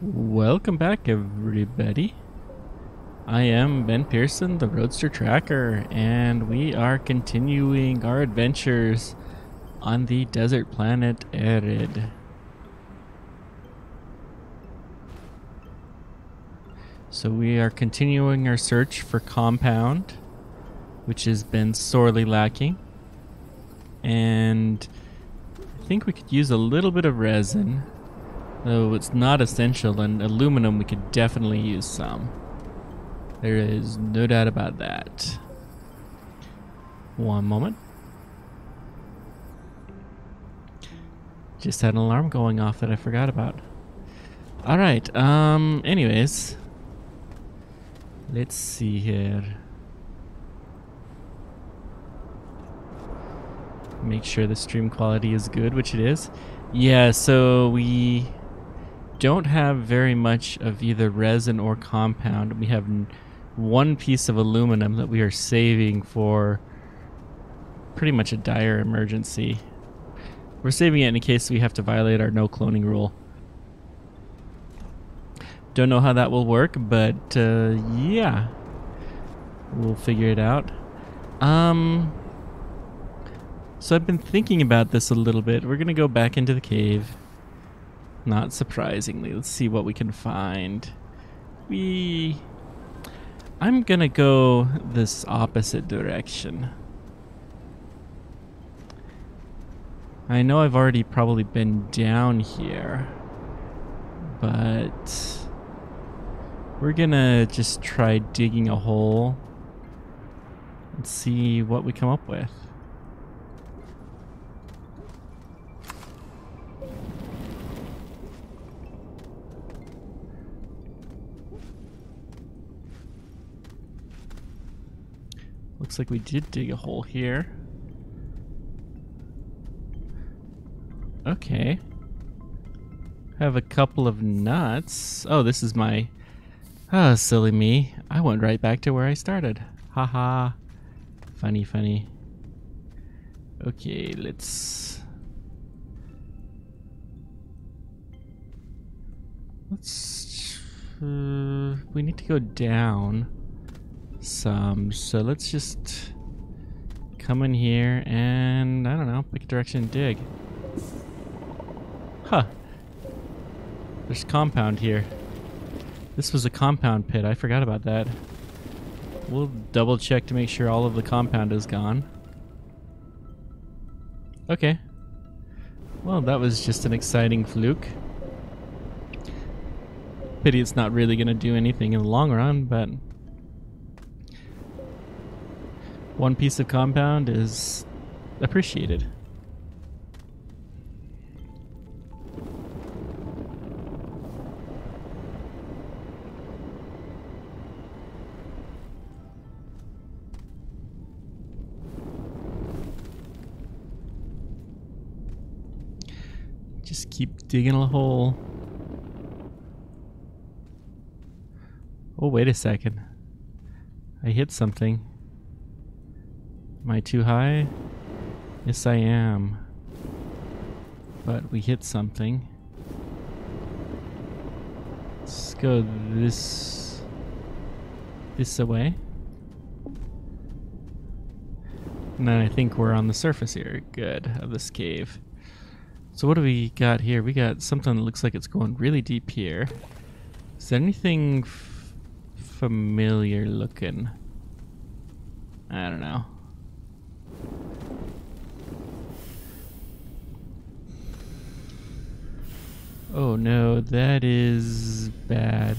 Welcome back, everybody. I am Ben Pearson, the Roadster Tracker, and we are continuing our adventures on the desert planet Arid. So we are continuing our search for compound, which has been sorely lacking. And I think we could use a little bit of resin, though it's not essential, and aluminum we could definitely use some. There is no doubt about that. One moment. Just had an alarm going off that I forgot about. Alright, anyways. Let's see here. Make sure the stream quality is good, which it is. Yeah, so we don't have very much of either resin or compound. We have one piece of aluminum that we are saving for pretty much a dire emergency. We're saving it in case we have to violate our no cloning rule. Don't know how that will work, but yeah, we'll figure it out. So I've been thinking about this a little bit. We're gonna go back into the cave. Not surprisingly. Let's see what we can find. I'm gonna go this opposite direction. I know I've already probably been down here, but we're gonna just try digging a hole and see what we come up with. Looks like we did dig a hole here. Okay. Have a couple of nuts. Oh, this is my... Ah, silly me. I went right back to where I started. Haha. Funny, funny. Okay, let's... we need to go down some, so let's just come in here and, I don't know, pick a direction and dig. Huh. There's compound here. This was a compound pit. I forgot about that. We'll double check to make sure all of the compound is gone. Okay. Well, that was just an exciting fluke. Pity it's not really going to do anything in the long run, but one piece of compound is appreciated. Just keep digging a hole. Oh, wait a second. I hit something. Am I too high? Yes, I am. But we hit something. Let's go this away. And then I think we're on the surface here. Good, of this cave. So what do we got here? We got something that looks like it's going really deep here. Is there anything familiar looking? I don't know. Oh no, that is bad.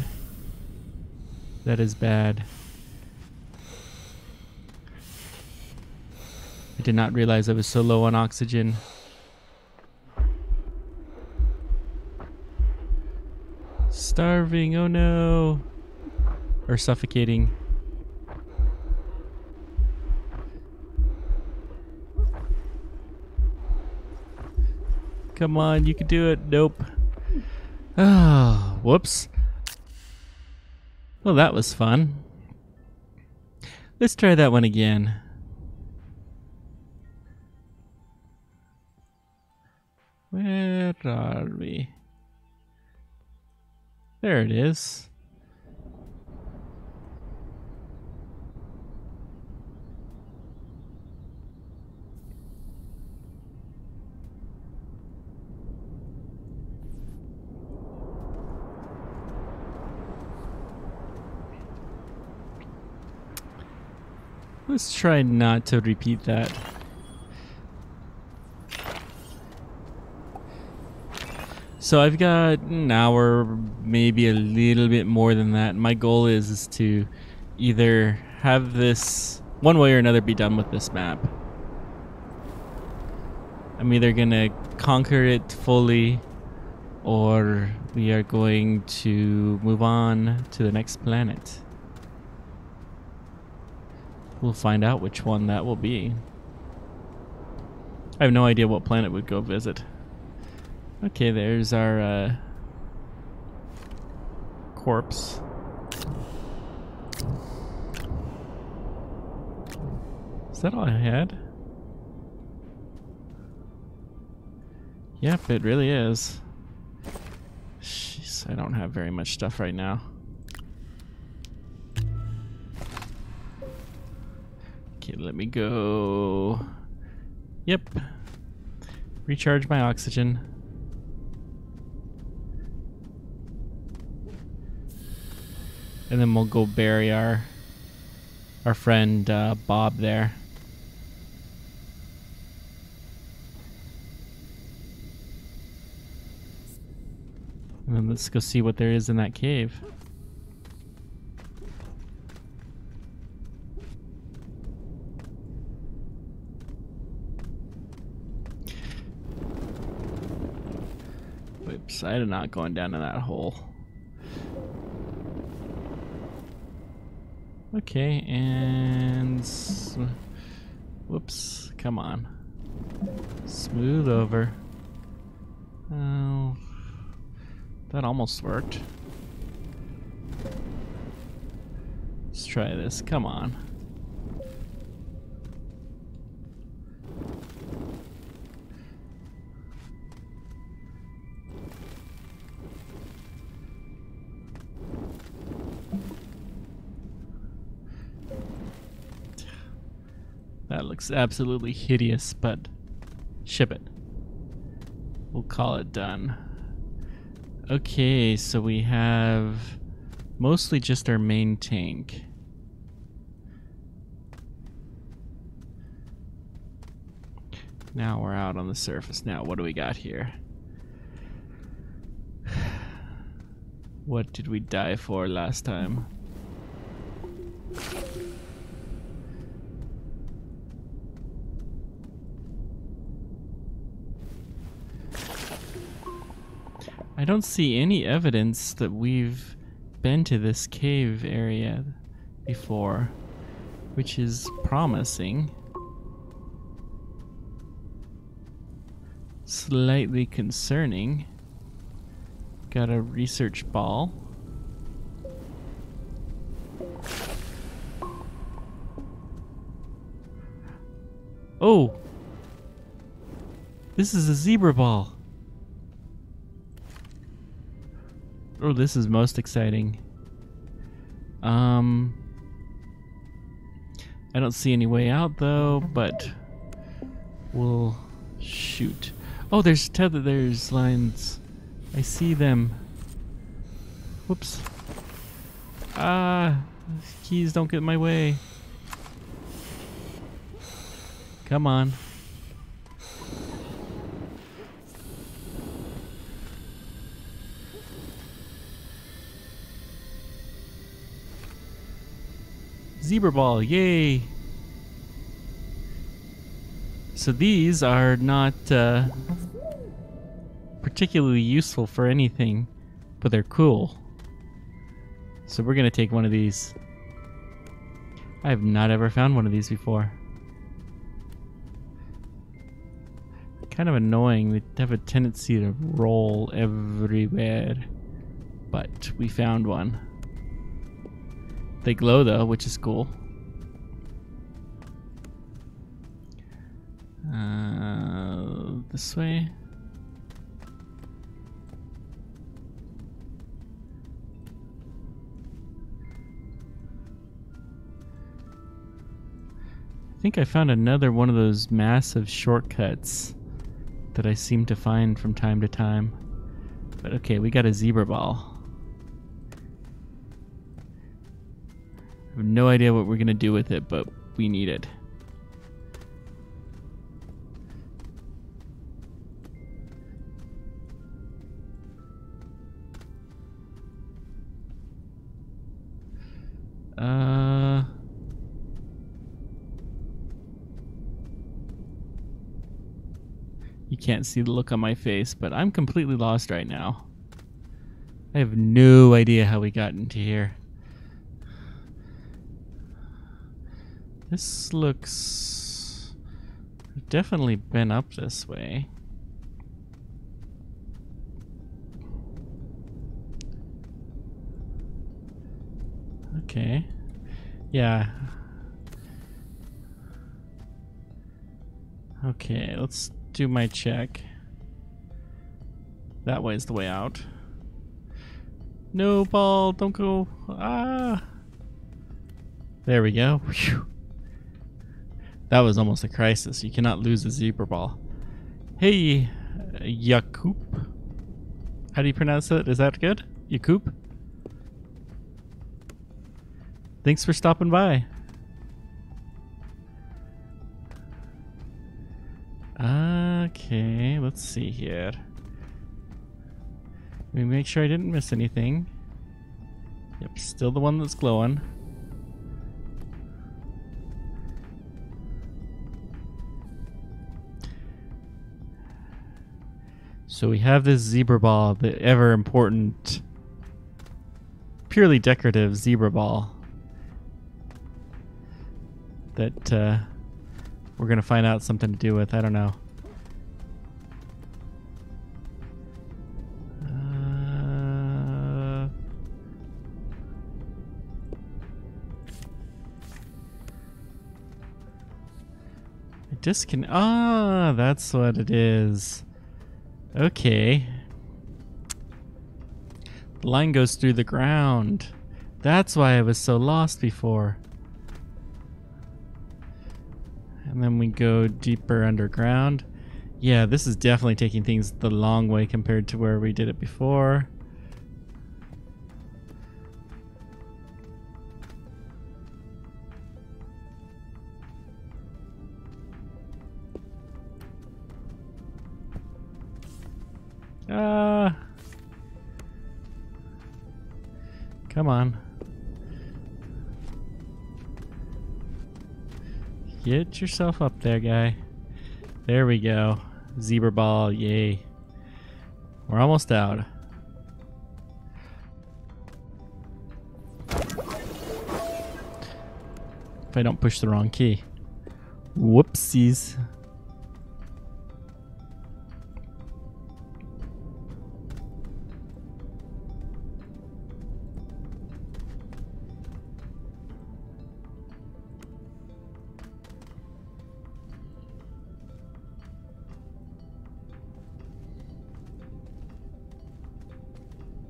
That is bad. I did not realize I was so low on oxygen. Starving, oh no. Or suffocating. Come on, you can do it. Nope. Oh, whoops. Well, that was fun. Let's try that one again. Where are we? There it is. Let's try not to repeat that. So I've got an hour, maybe a little bit more than that. My goal is to either have this, one way or another, be done with this map. I'm either gonna conquer it fully, or we are going to move on to the next planet. We'll find out which one that will be. I have no idea what planet we'd go visit. Okay, there's our corpse. Is that all I had? Yep, it really is. Jeez, I don't have very much stuff right now. Okay, let me go. Yep. Recharge my oxygen. And then we'll go bury our friend Bob there. And then let's go see what there is in that cave. Whoops, I'm not going down in that hole. Okay, and whoops, come on. Smooth over. Oh, that almost worked. Let's try this, come on. That looks absolutely hideous, but ship it. We'll call it done. Okay, so we have mostly just our main tank. Now we're out on the surface. Now, what do we got here? What did we die for last time? I don't see any evidence that we've been to this cave area before, which is promising. Slightly concerning. Got a research ball. Oh! This is a zebra ball. Oh, this is most exciting. I don't see any way out though, but we'll shoot. Oh, there's there's lines. I see them. Whoops. Ah, keys don't get in my way. Come on. Zebra ball, yay! So these are not particularly useful for anything, but they're cool. So we're gonna take one of these. I have not ever found one of these before. Kind of annoying, they have a tendency to roll everywhere, but we found one. They glow though, which is cool. This way. think I found another one of those massive shortcuts that I seem to find from time to time. But okay, we got a zebra ball. I have no idea what we're gonna do with it, but we need it. You can't see the look on my face, but I'm completely lost right now. I have no idea how we got into here. This looks... We've definitely been up this way. Okay. Yeah. Okay, let's do my check. That way's the way out. No, ball, don't go. Ah. There we go. Whew. That was almost a crisis. You cannot lose a zebra ball. Hey, Yakub. How do you pronounce it? Is that good? Yakub? Thanks for stopping by. Okay, let's see here. Let me make sure I didn't miss anything. Yep, still the one that's glowing. So we have this zebra ball, the ever important, purely decorative zebra ball that we're gonna find out something to do with. I don't know. Ah, that's what it is. Okay. The line goes through the ground. That's why I was so lost before. And then we go deeper underground. Yeah, this is definitely taking things the long way compared to where we did it before. Come on. Get yourself up there, guy. There we go. Zebra ball, yay. We're almost out. If I don't push the wrong key. Whoopsies.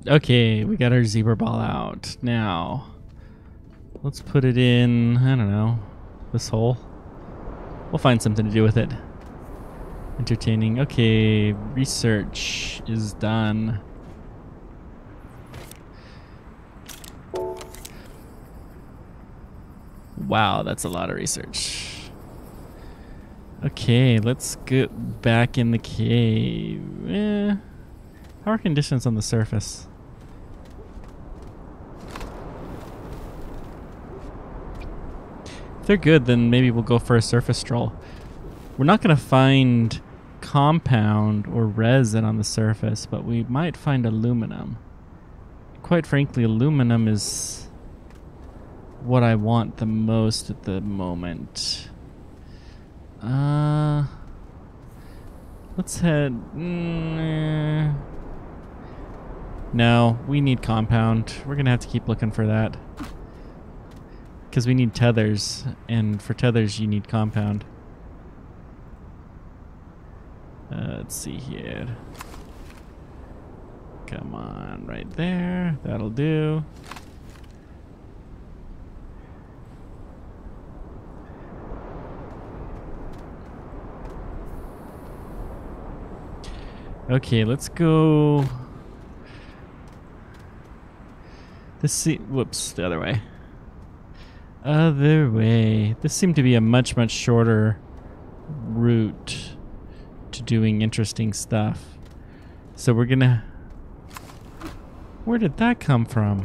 Okay, we got our zebra ball out. Now, let's put it in, I don't know, this hole. We'll find something to do with it. Entertaining. Okay, research is done. Wow, that's a lot of research. Okay, let's get back in the cave. How are conditions on the surface? If they're good, then maybe we'll go for a surface stroll. We're not going to find compound or resin on the surface, but we might find aluminum. Quite frankly, aluminum is what I want the most at the moment. Let's head... No, we need compound. We're going to have to keep looking for that. Because we need tethers, and for tethers you need compound. Let's see here. Come on, right there. That'll do. Okay, let's go. Whoops, the other way. Other way. This seemed to be a much, much shorter route to doing interesting stuff. So we're gonna... Where did that come from?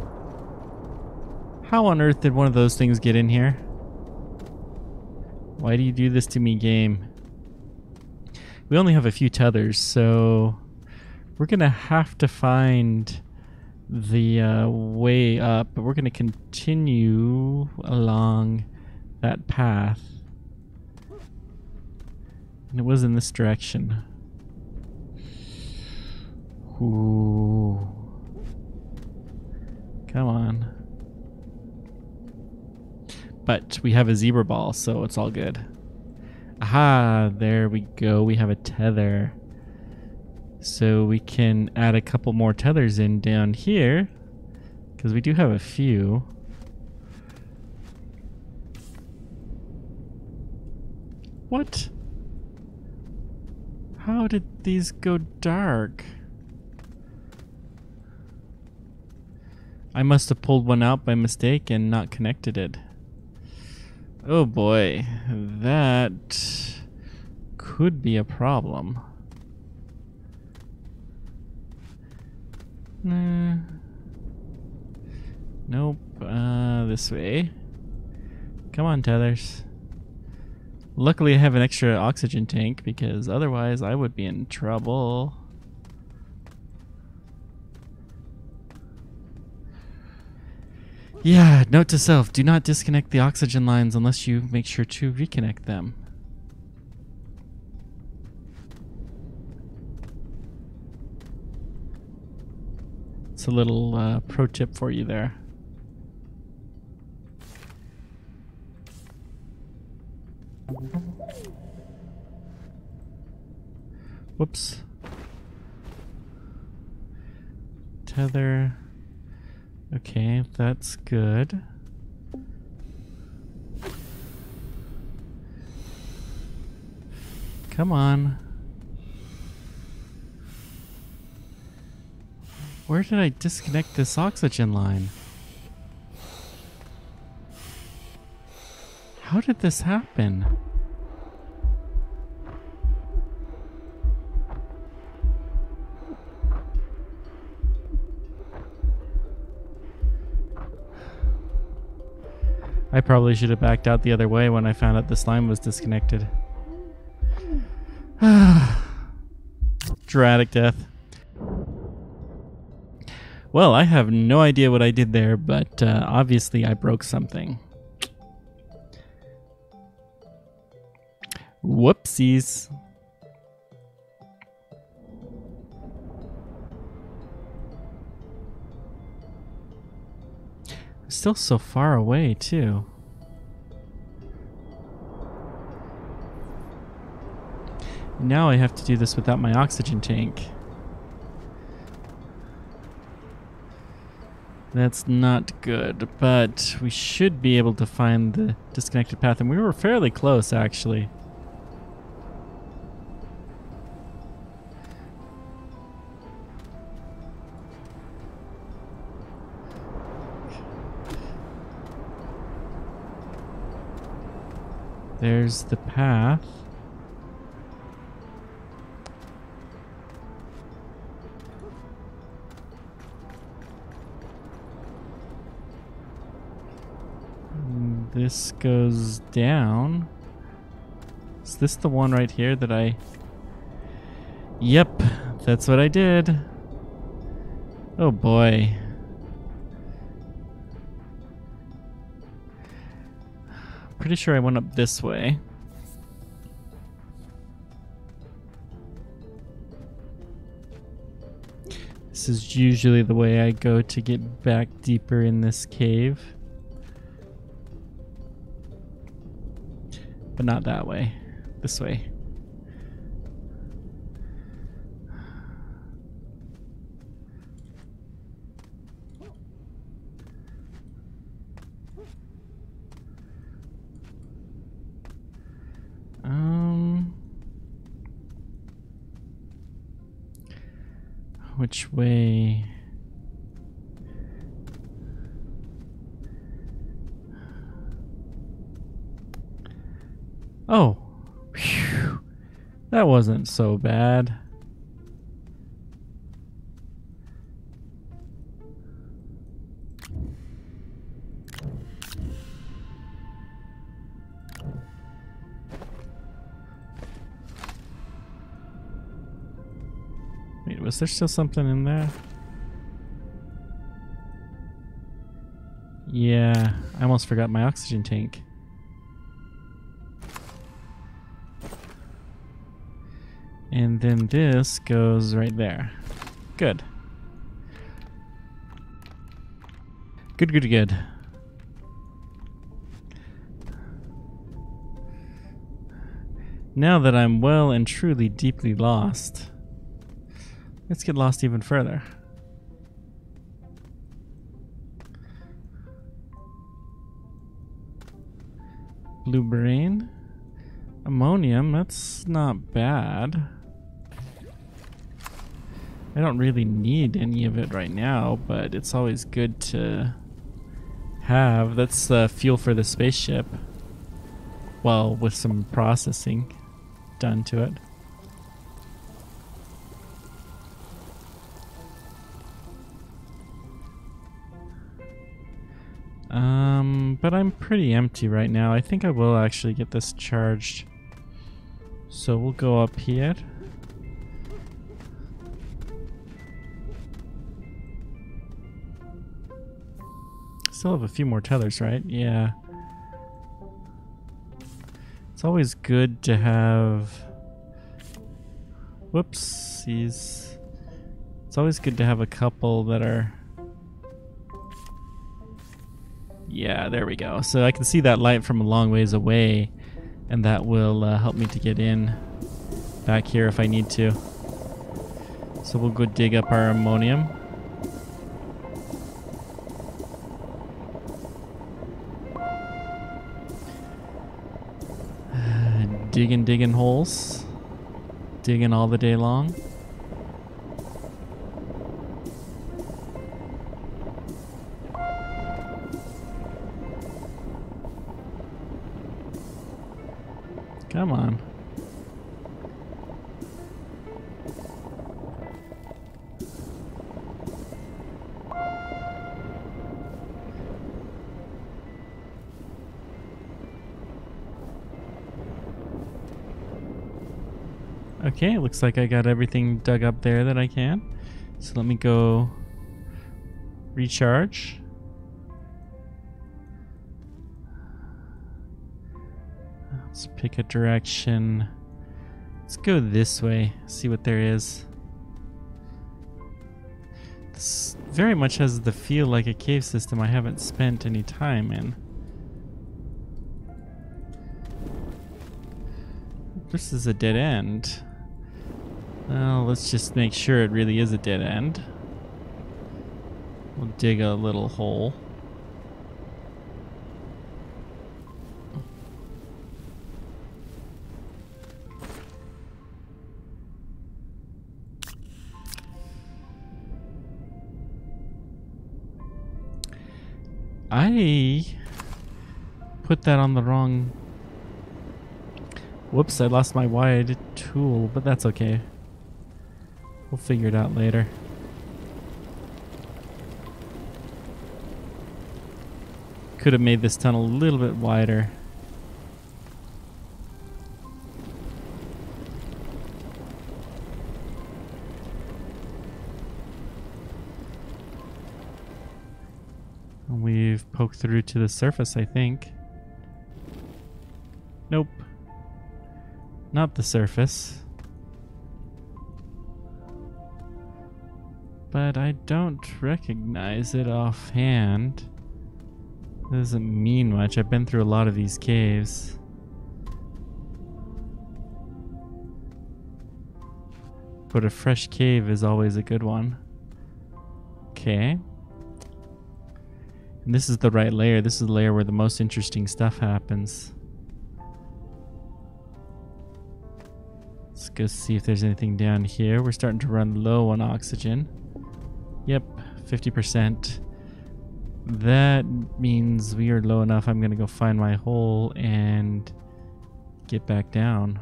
How on earth did one of those things get in here? Why do you do this to me, game? We only have a few tethers, so we're gonna have to find the way up, but we're gonna continue along that path. And it was in this direction. Ooh. Come on. But we have a zebra ball, so it's all good. Aha, there we go. We have a tether. So we can add a couple more tethers in down here, because we do have a few. What? How did these go dark? I must have pulled one out by mistake and not connected it. Oh boy, that could be a problem. Nope, this way. Come on, tethers. Luckily I have an extra oxygen tank, because otherwise I would be in trouble. Yeah, note to self, do not disconnect the oxygen lines unless you make sure to reconnect them. It's a little pro tip for you there. Whoops. Tether. Okay, that's good. Come on. Where did I disconnect this oxygen line? How did this happen? I probably should have backed out the other way when I found out this line was disconnected. Dramatic death. Well, I have no idea what I did there, but obviously I broke something. Whoopsies. Still so far away, too. Now I have to do this without my oxygen tank. That's not good, but we should be able to find the disconnected path, and we were fairly close, actually. There's the path. This goes down. Is this the one right here that I... Yep, that's what I did. Oh boy. Pretty sure I went up this way. This is usually the way I go to get back deeper in this cave. But not that way. This way. which way? Oh, phew. That wasn't so bad. Wait, was there still something in there? Yeah, I almost forgot my oxygen tank. And then this goes right there. Good. Good, good, good. Now that I'm well and truly deeply lost, let's get lost even further. Blue brain. Ammonium, that's not bad. I don't really need any of it right now, but it's always good to have. That's fuel for the spaceship. Well, with some processing done to it. But I'm pretty empty right now. I think I will actually get this charged. So we'll go up here. Still have a few more tethers, right? Yeah. It's always good to have... Whoopsies. It's always good to have a couple that are... Yeah, there we go. So I can see that light from a long ways away, and that will help me to get in back here if I need to. So we'll go dig up our ammonium. Digging holes. Digging all the day long. Come on. Okay, looks like I got everything dug up there that I can. So let me go recharge. Let's pick a direction. Let's go this way, see what there is. This very much has the feel like a cave system I haven't spent any time in. This is a dead end. Well, let's just make sure it really is a dead end. We'll dig a little hole. I put that on the wrong... Whoops, I lost my wide tool, but that's okay. We'll figure it out later. Could have made this tunnel a little bit wider. We've poked through to the surface, I think. Nope. Not the surface. But I don't recognize it offhand. It doesn't mean much. I've been through a lot of these caves. But a fresh cave is always a good one. Okay. And this is the right layer. This is the layer where the most interesting stuff happens. Let's go see if there's anything down here. We're starting to run low on oxygen. Yep, 50%. That means we are low enough. I'm going to go find my hole and get back down.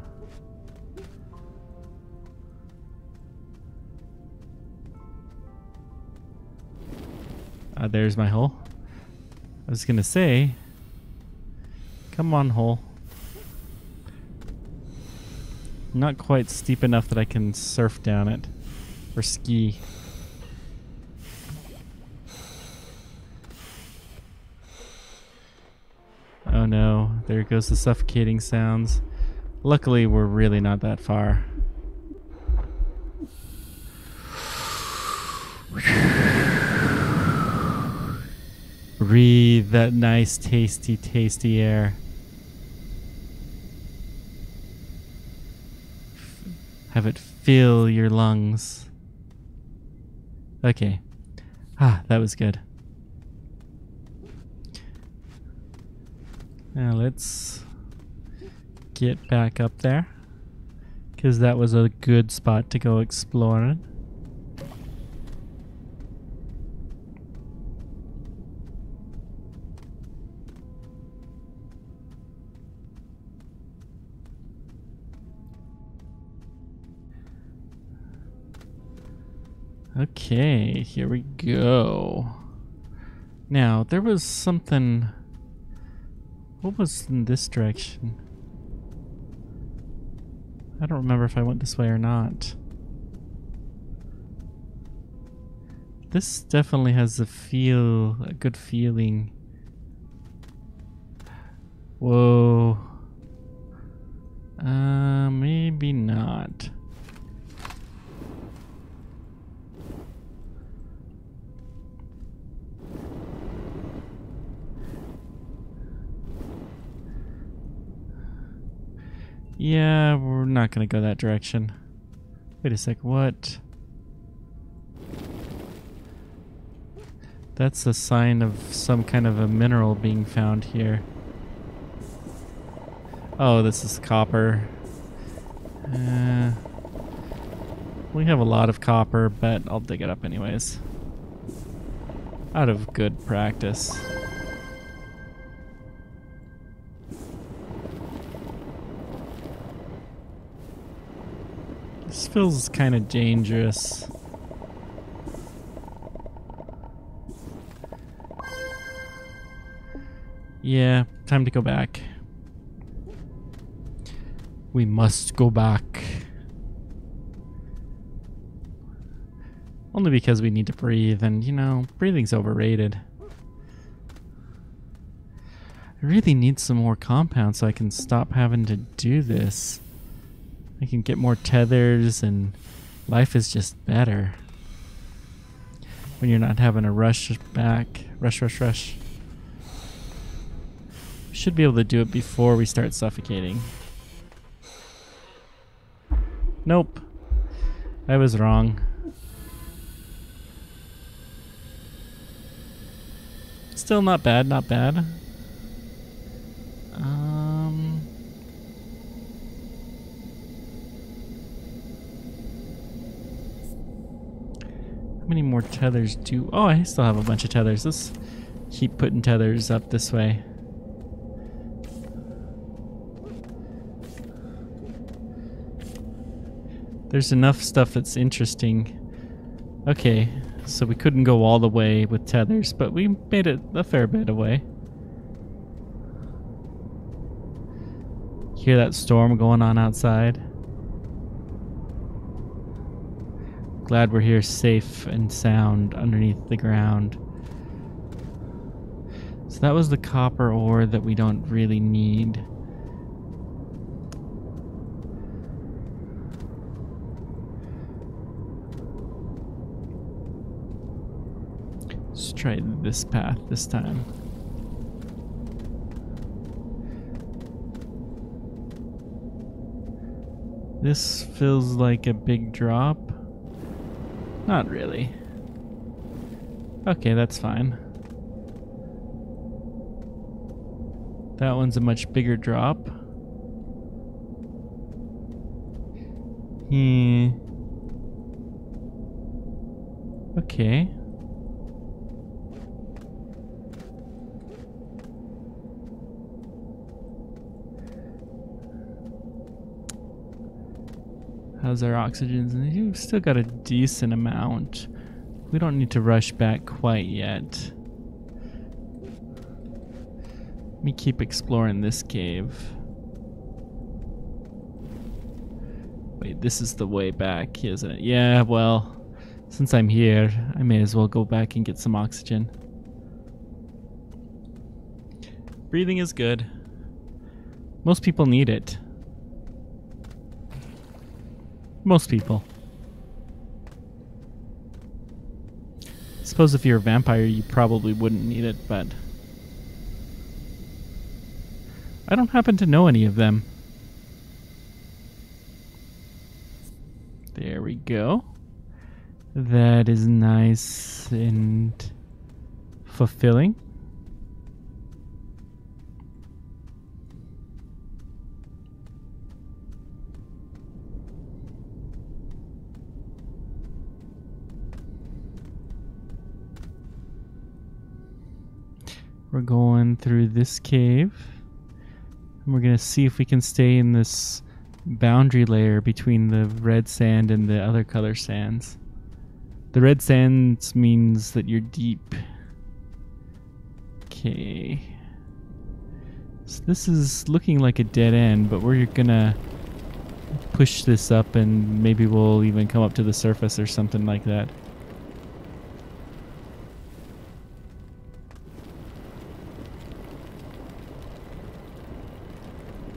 There's my hole. I was going to say, come on, hole. Not quite steep enough that I can surf down it or ski. Oh no, there goes the suffocating sounds. Luckily, we're really not that far. Breathe that nice, tasty, tasty air. Have it fill your lungs. Okay. That was good. Now let's get back up there, because that was a good spot to go exploring. Okay, here we go. Now, there was something... What was in this direction? I don't remember if I went this way or not. This definitely has a good feeling. Whoa. Maybe not. Yeah, we're not gonna go that direction. Wait a sec, what? That's a sign of some kind of a mineral being found here. Oh, this is copper. We have a lot of copper, but I'll dig it up anyways. Out of good practice. This feels kind of dangerous. Yeah, time to go back. We must go back. Only because we need to breathe, and you know, breathing's overrated. I really need some more compounds so I can stop having to do this. I can get more tethers and life is just better when you're not having to rush back. Rush. We should be able to do it before we start suffocating. Nope. I was wrong. Still not bad, not bad. How many more tethers do... Oh, I still have a bunch of tethers. Let's keep putting tethers up this way. There's enough stuff that's interesting. Okay, so we couldn't go all the way with tethers, but we made it a fair bit away. Hear that storm going on outside? Glad we're here safe and sound underneath the ground. So that was the copper ore that we don't really need. Let's try this path this time. This feels like a big drop. Not really. Okay, that's fine. That one's a much bigger drop. Yeah. Okay. How's our oxygen? You've still got a decent amount. We don't need to rush back quite yet. Let me keep exploring this cave. Wait, this is the way back, isn't it? Yeah, well, since I'm here, I may as well go back and get some oxygen. Breathing is good. Most people need it. Most people. I suppose if you're a vampire, you probably wouldn't need it, but I don't happen to know any of them. There we go. That is nice and fulfilling. We're going through this cave, and we're going to see if we can stay in this boundary layer between the red sand and the other color sands. The red sands means that you're deep. Okay. So this is looking like a dead end, but we're going to push this up and maybe we'll even come up to the surface or something like that.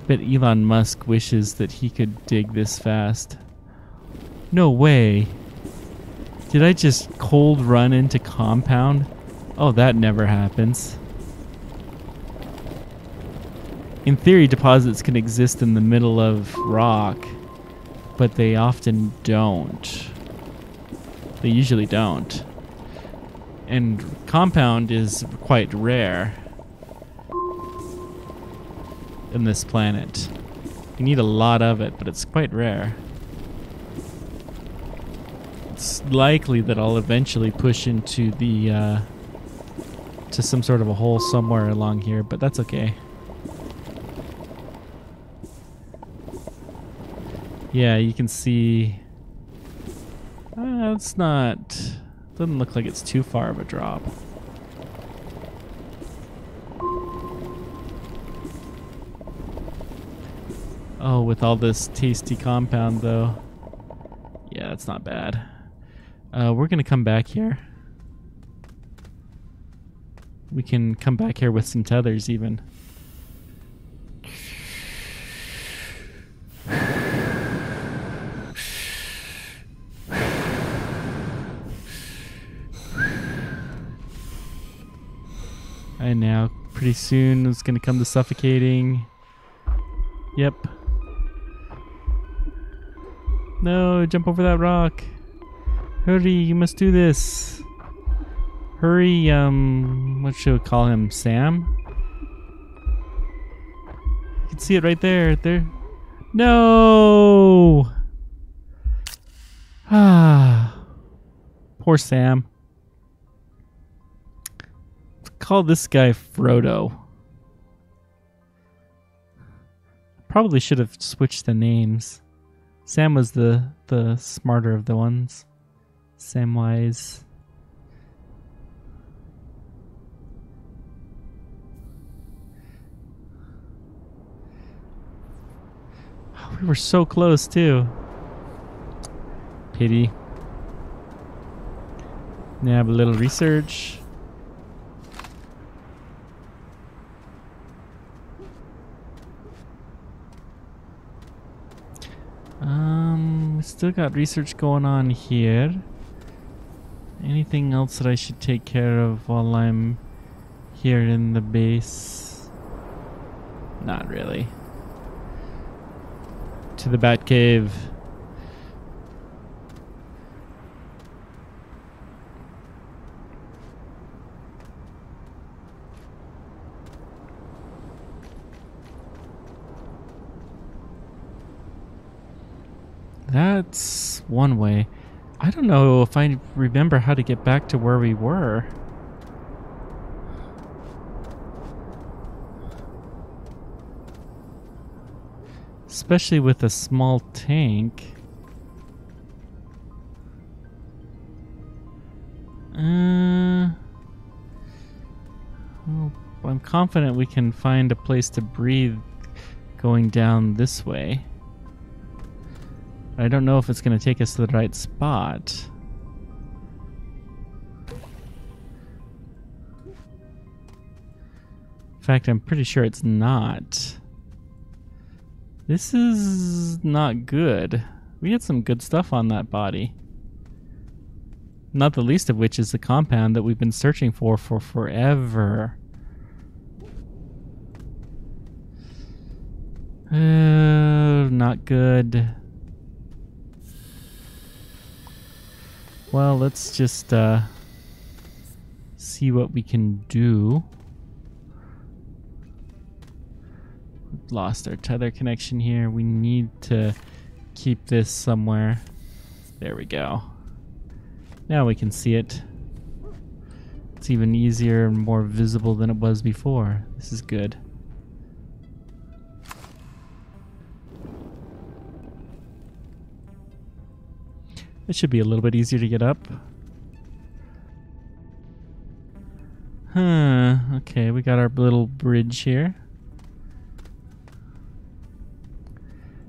Bet Elon Musk wishes that he could dig this fast. No way. Did I just cold run into compound? Oh, that never happens. In theory, deposits can exist in the middle of rock, but they often don't. They usually don't. And compound is quite rare in this planet. You need a lot of it, but it's quite rare. It's likely that I'll eventually push into the to some sort of a hole somewhere along here, but that's okay. Yeah, you can see it's not, doesn't look like it's too far of a drop. Oh, with all this tasty compound, though. Yeah, that's not bad. We're going to come back here. We can come back here with some tethers, even. And now, pretty soon, it's going to come to suffocating. Yep. No, jump over that rock. Hurry, you must do this. Hurry, what should we call him? Sam? You can see it right there. There. No! Ah. Poor Sam. Let's call this guy Frodo. Probably should have switched the names. Sam was the smarter of the ones. Samwise. We were so close too. Pity. Now have a little research. Still got research going on here. Anything else that I should take care of while I'm here in the base? Not really. To the Bat Cave. That's one way. I don't know if I remember how to get back to where we were. Especially with a small tank. Well, I'm confident we can find a place to breathe going down this way. I don't know if it's going to take us to the right spot. In fact, I'm pretty sure it's not. This is not good. We had some good stuff on that body. Not the least of which is the compound that we've been searching for forever. Not good. Well, let's just see what we can do. We've lost our tether connection here. We need to keep this somewhere. There we go. Now we can see it. It's even easier and more visible than it was before. This is good. It should be a little bit easier to get up. Okay, we got our little bridge here.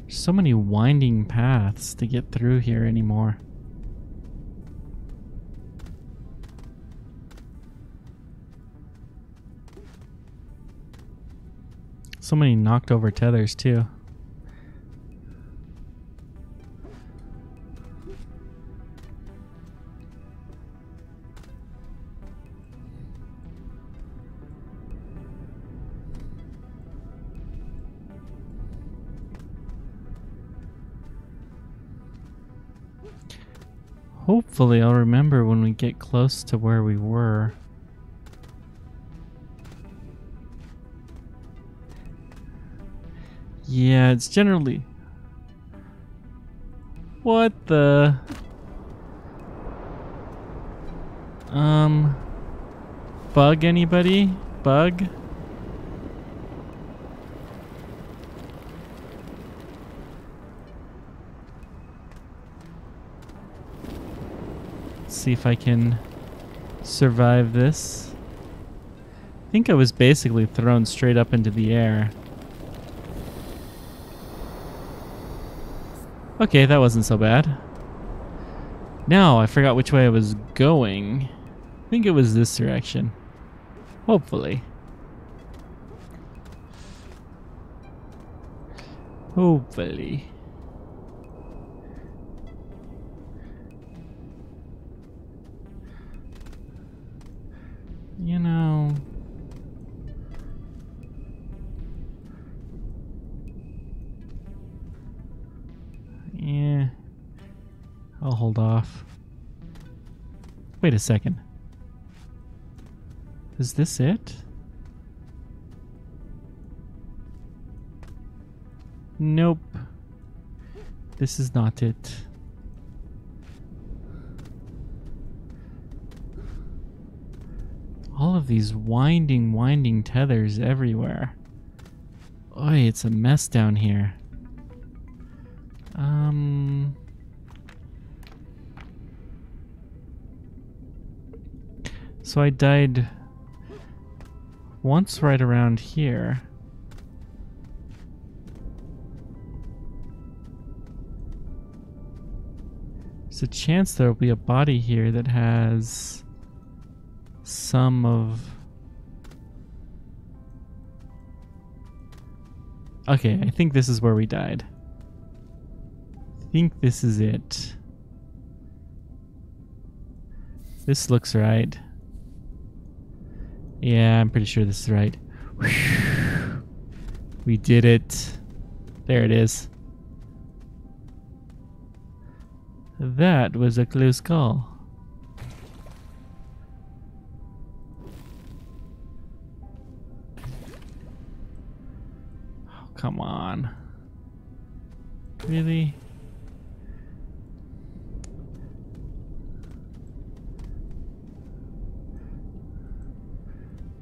There's so many winding paths to get through here anymore. So many knocked over tethers too. Hopefully I'll remember when we get close to where we were. Yeah, it's generally... What the... Bug anybody? Bug? See if I can survive this. I think I was basically thrown straight up into the air. Okay, that wasn't so bad. Now I forgot which way I was going. I think it was this direction. Hopefully. Hopefully. You know... Yeah. I'll hold off. Wait a second. Is this it? Nope. This is not it. All of these winding tethers everywhere. Oy, it's a mess down here. So I died once right around here. There's a chance there'll be a body here that has some of... Okay, I think this is where we died. I think this is it. This looks right. Yeah, I'm pretty sure this is right. We did it. There it is. That was a close call. Oh, come on. Really?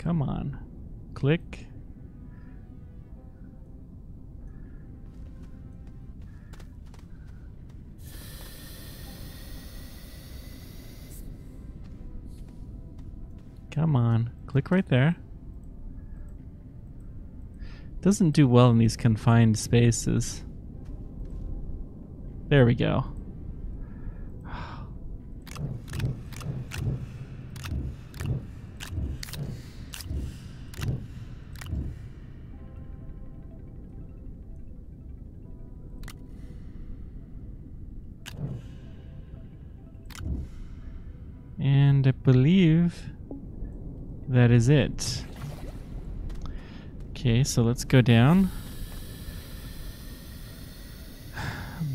Come on. Click. Come on. Click right there. Doesn't do well in these confined spaces. There we go. And I believe that is it. Okay, so let's go down.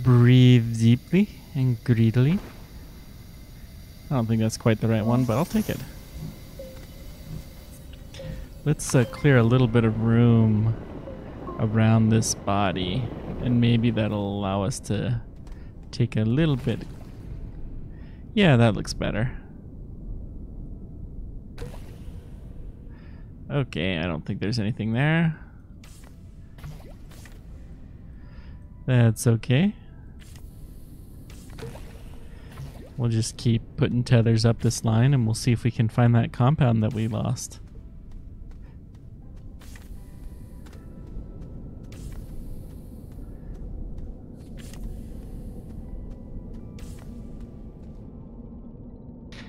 Breathe deeply and greedily. I don't think that's quite the right one, but I'll take it. Let's clear a little bit of room around this body, and maybe that'll allow us to take a little bit. Yeah, that looks better. Okay, I don't think there's anything there. That's okay. We'll just keep putting tethers up this line and we'll see if we can find that compound that we lost.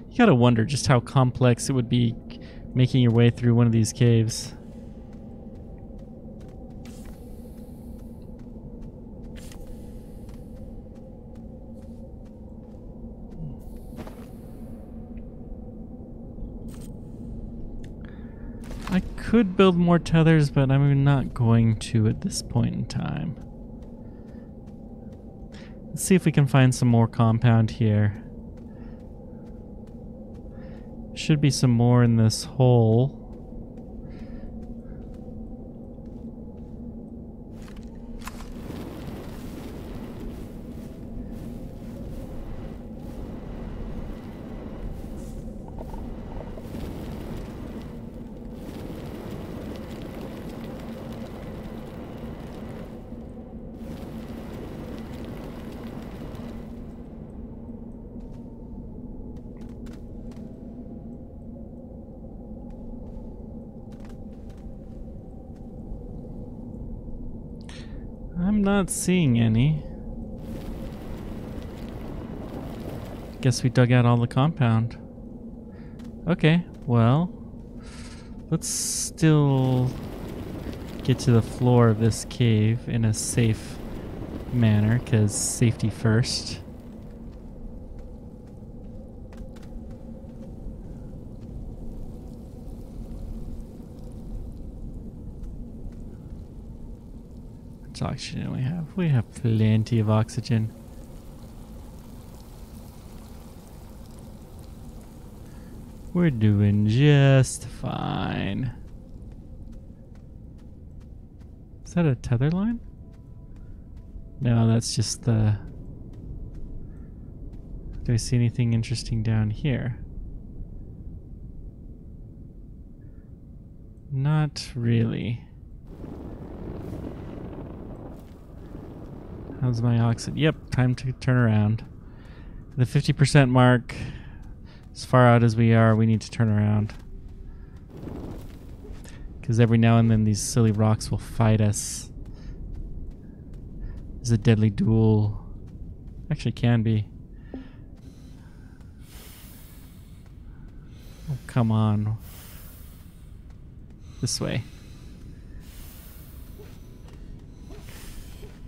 You gotta wonder just how complex it would be making your way through one of these caves. I could build more tethers, but I'm not going to at this point in time. Let's see if we can find some more compound here. Should be some more in this hole. I'm not seeing any. Guess we dug out all the compound. Okay, well, let's still get to the floor of this cave in a safe manner, because safety first. Oxygen we have plenty of oxygen. We're doing just fine. Is that a tether line? No, that's just the... Do I see anything interesting down here? Not really. How's my oxygen? Yep, time to turn around. The 50% mark, as far out as we are, we need to turn around. Because every now and then these silly rocks will fight us. It's a deadly duel. Actually can be. Oh, come on. This way.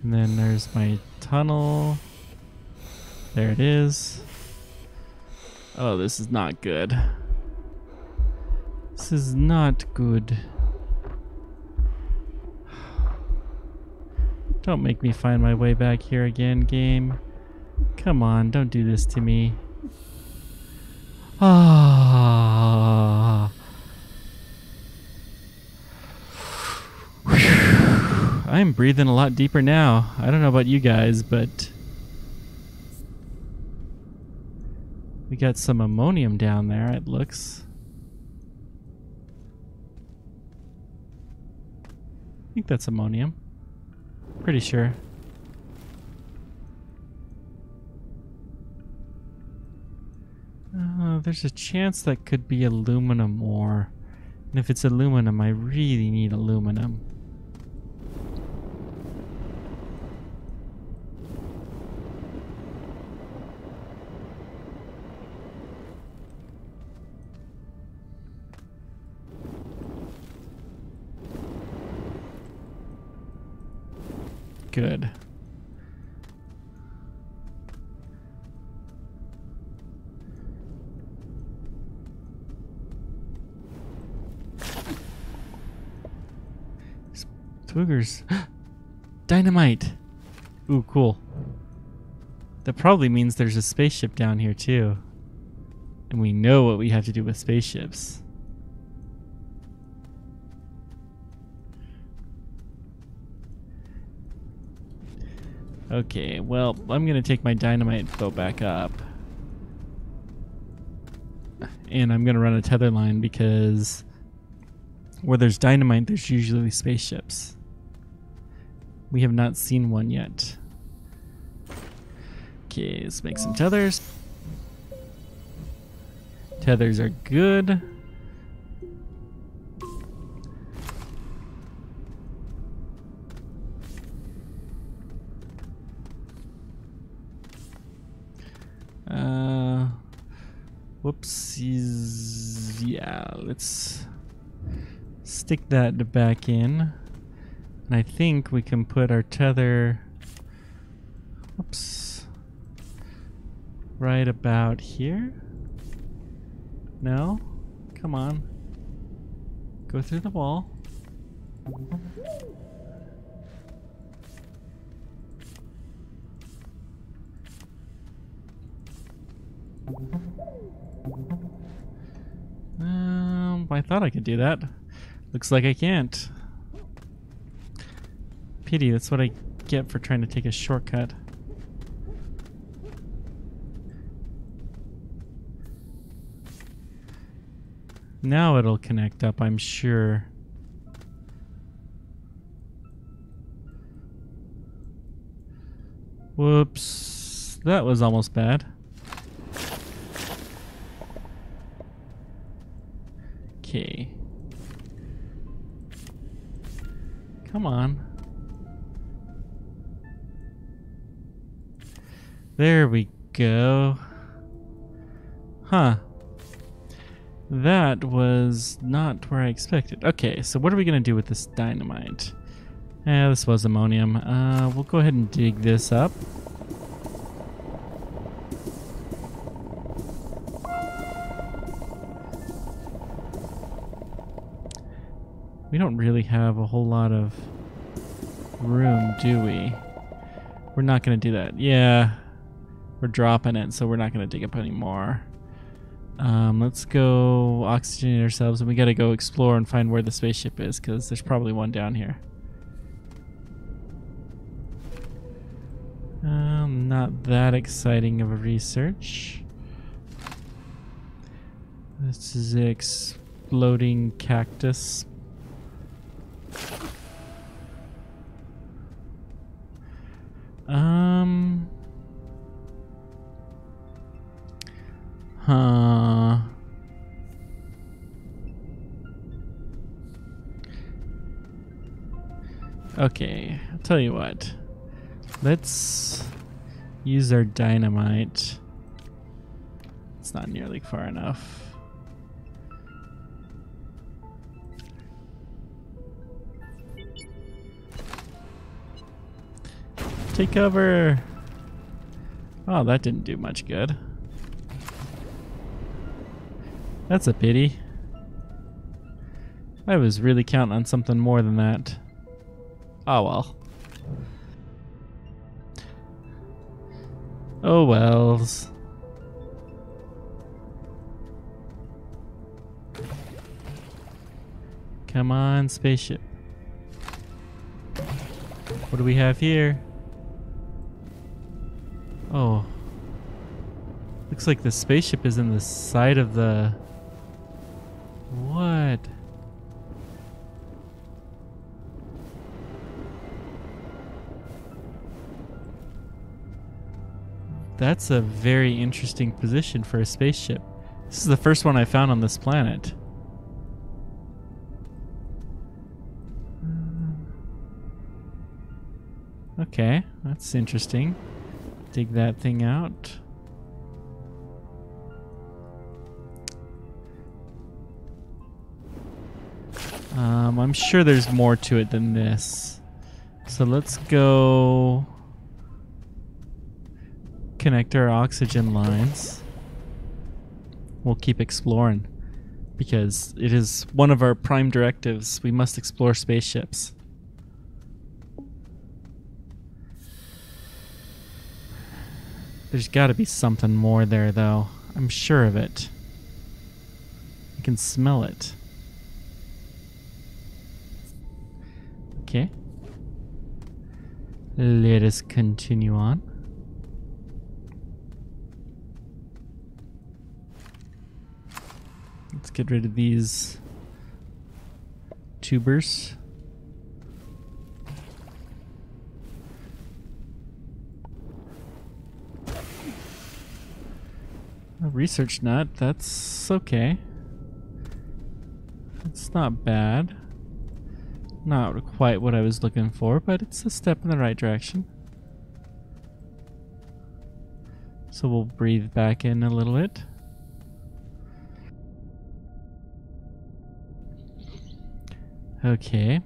And then there's my tunnel. There it is. Oh, this is not good. This is not good. Don't make me find my way back here again, game. Come on, don't do this to me. Ah. I'm breathing a lot deeper now. I don't know about you guys, but we got some ammonium down there, it looks. I think that's ammonium. Pretty sure. There's a chance that could be aluminum ore. And if it's aluminum, I really need aluminum. Good. Twiggers. Dynamite! Ooh, cool. That probably means there's a spaceship down here too. And we know what we have to do with spaceships. Okay, well, I'm gonna take my dynamite boat back up. And I'm gonna run a tether line because where there's dynamite, there's usually spaceships. We have not seen one yet. Okay, let's make some tethers. Tethers are good. Whoopsies. Yeah, let's stick that back in. And I think we can put our tether, whoops, right about here. No? Come on. Go through the wall. I thought I could do that. Looks like I can't. Pity, that's what I get for trying to take a shortcut. Now it'll connect up, I'm sure. Whoops. That was almost bad. Okay. Come on. There we go. Huh. That was not where I expected. Okay, so what are we gonna do with this dynamite? This was ammonium. We'll go ahead and dig this up. We don't really have a whole lot of room, do we? We're not gonna do that. Yeah, we're dropping it, so we're not gonna dig up any more. Let's go oxygenate ourselves, and we gotta go explore and find where the spaceship is, because there's probably one down here. Not that exciting of a research. This is an exploding cactus. Huh. Okay, I'll tell you what. Let's use our dynamite. It's not nearly far enough. Take cover. Oh, that didn't do much good. That's a pity. I was really counting on something more than that. Oh well. Oh wells. Come on, spaceship. What do we have here? Oh. Looks like the spaceship is in the side of the... What? That's a very interesting position for a spaceship. This is the first one I found on this planet. Okay, that's interesting. Dig that thing out. I'm sure there's more to it than this. So let's go connect our oxygen lines. We'll keep exploring because it is one of our prime directives. We must explore spaceships. There's got to be something more there, though. I'm sure of it. I can smell it. Okay. Let us continue on. Let's get rid of these tubers. A research nut, that's okay. It's not bad. Not quite what I was looking for, but it's a step in the right direction. So we'll breathe back in a little bit. Okay.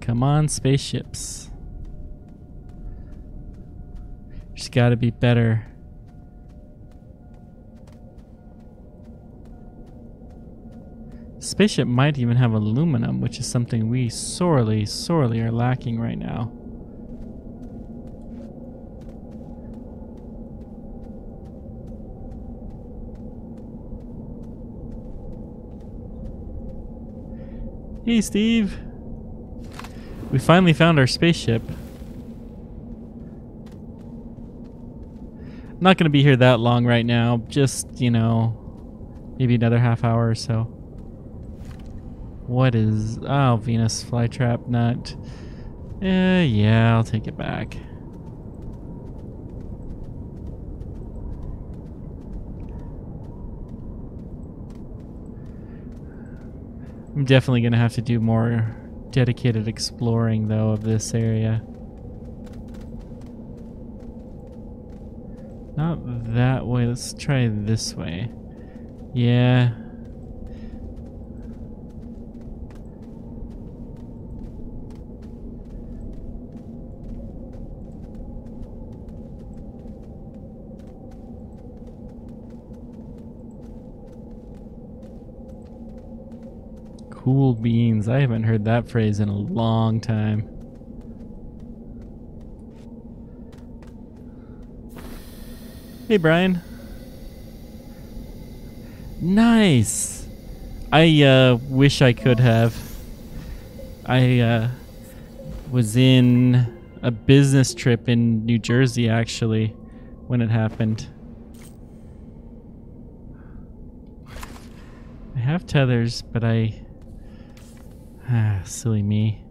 Come on, spaceships. There's gotta be better. Spaceship might even have aluminum, which is something we sorely, sorely are lacking right now. Hey, Steve. We finally found our spaceship. I'm not going to be here that long right now. Just, you know, maybe another half hour or so. What is... Oh, Venus flytrap nut. Yeah, I'll take it back. I'm definitely going to have to do more dedicated exploring, though, of this area. Not that way. Let's try this way. Yeah. Cool beans. I haven't heard that phrase in a long time. Hey, Brian. Nice. I wish I could have. I was in a business trip in New Jersey, actually, when it happened. I have tethers, but silly me.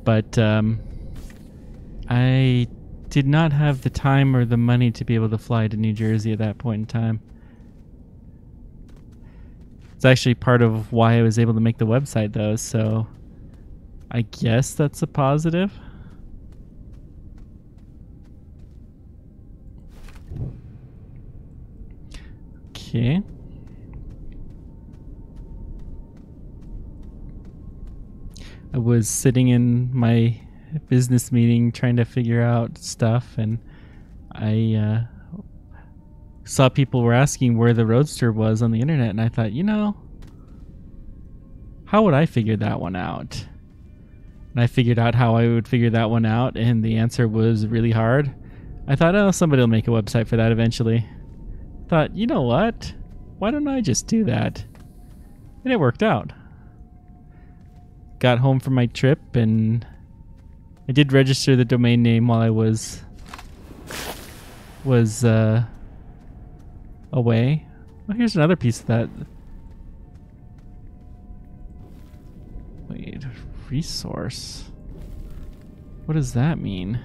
But I did not have the time or the money to be able to fly to New Jersey at that point in time. It's actually part of why I was able to make the website, though, so I guess that's a positive. Okay. I was sitting in my business meeting trying to figure out stuff, and I saw people were asking where the Roadster was on the internet, and I thought, you know, how would I figure that one out? And I figured out how I would figure that one out, and the answer was really hard. I thought, oh, somebody will make a website for that eventually. Thought, you know what? Why don't I just do that? And it worked out. Got home from my trip, and I did register the domain name while I was away. Oh, here's another piece of that. Wait, resource? What does that mean?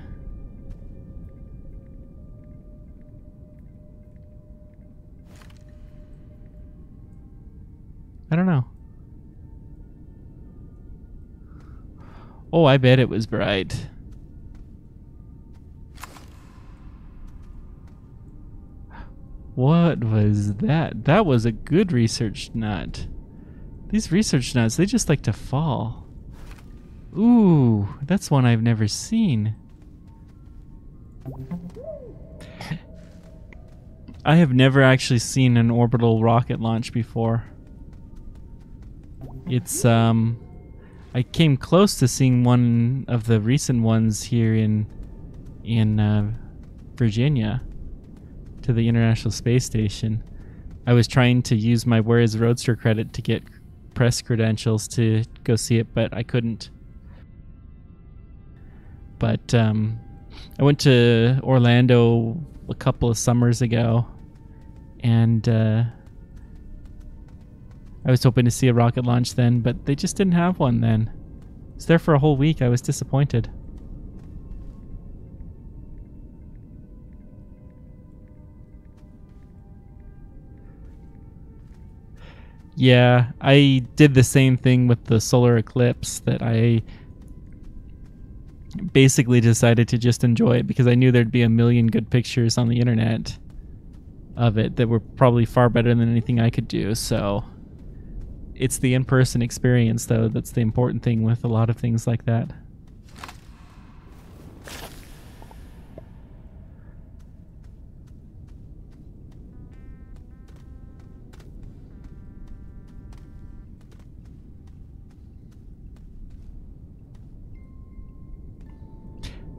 I don't know. Oh, I bet it was bright. What was that? That was a good research nut. These research nuts, they just like to fall. Ooh, that's one I've never seen. I have never actually seen an orbital rocket launch before. It's, I came close to seeing one of the recent ones here in Virginia to the International Space Station. I was trying to use my Where's Roadster credit to get press credentials to go see it, but I couldn't. But I went to Orlando a couple of summers ago, and I was hoping to see a rocket launch then, but they just didn't have one then. I was there for a whole week. I was disappointed. Yeah, I did the same thing with the solar eclipse, that I basically decided to just enjoy it because I knew there'd be a million good pictures on the internet of it that were probably far better than anything I could do. So it's the in-person experience, though, that's the important thing with a lot of things like that.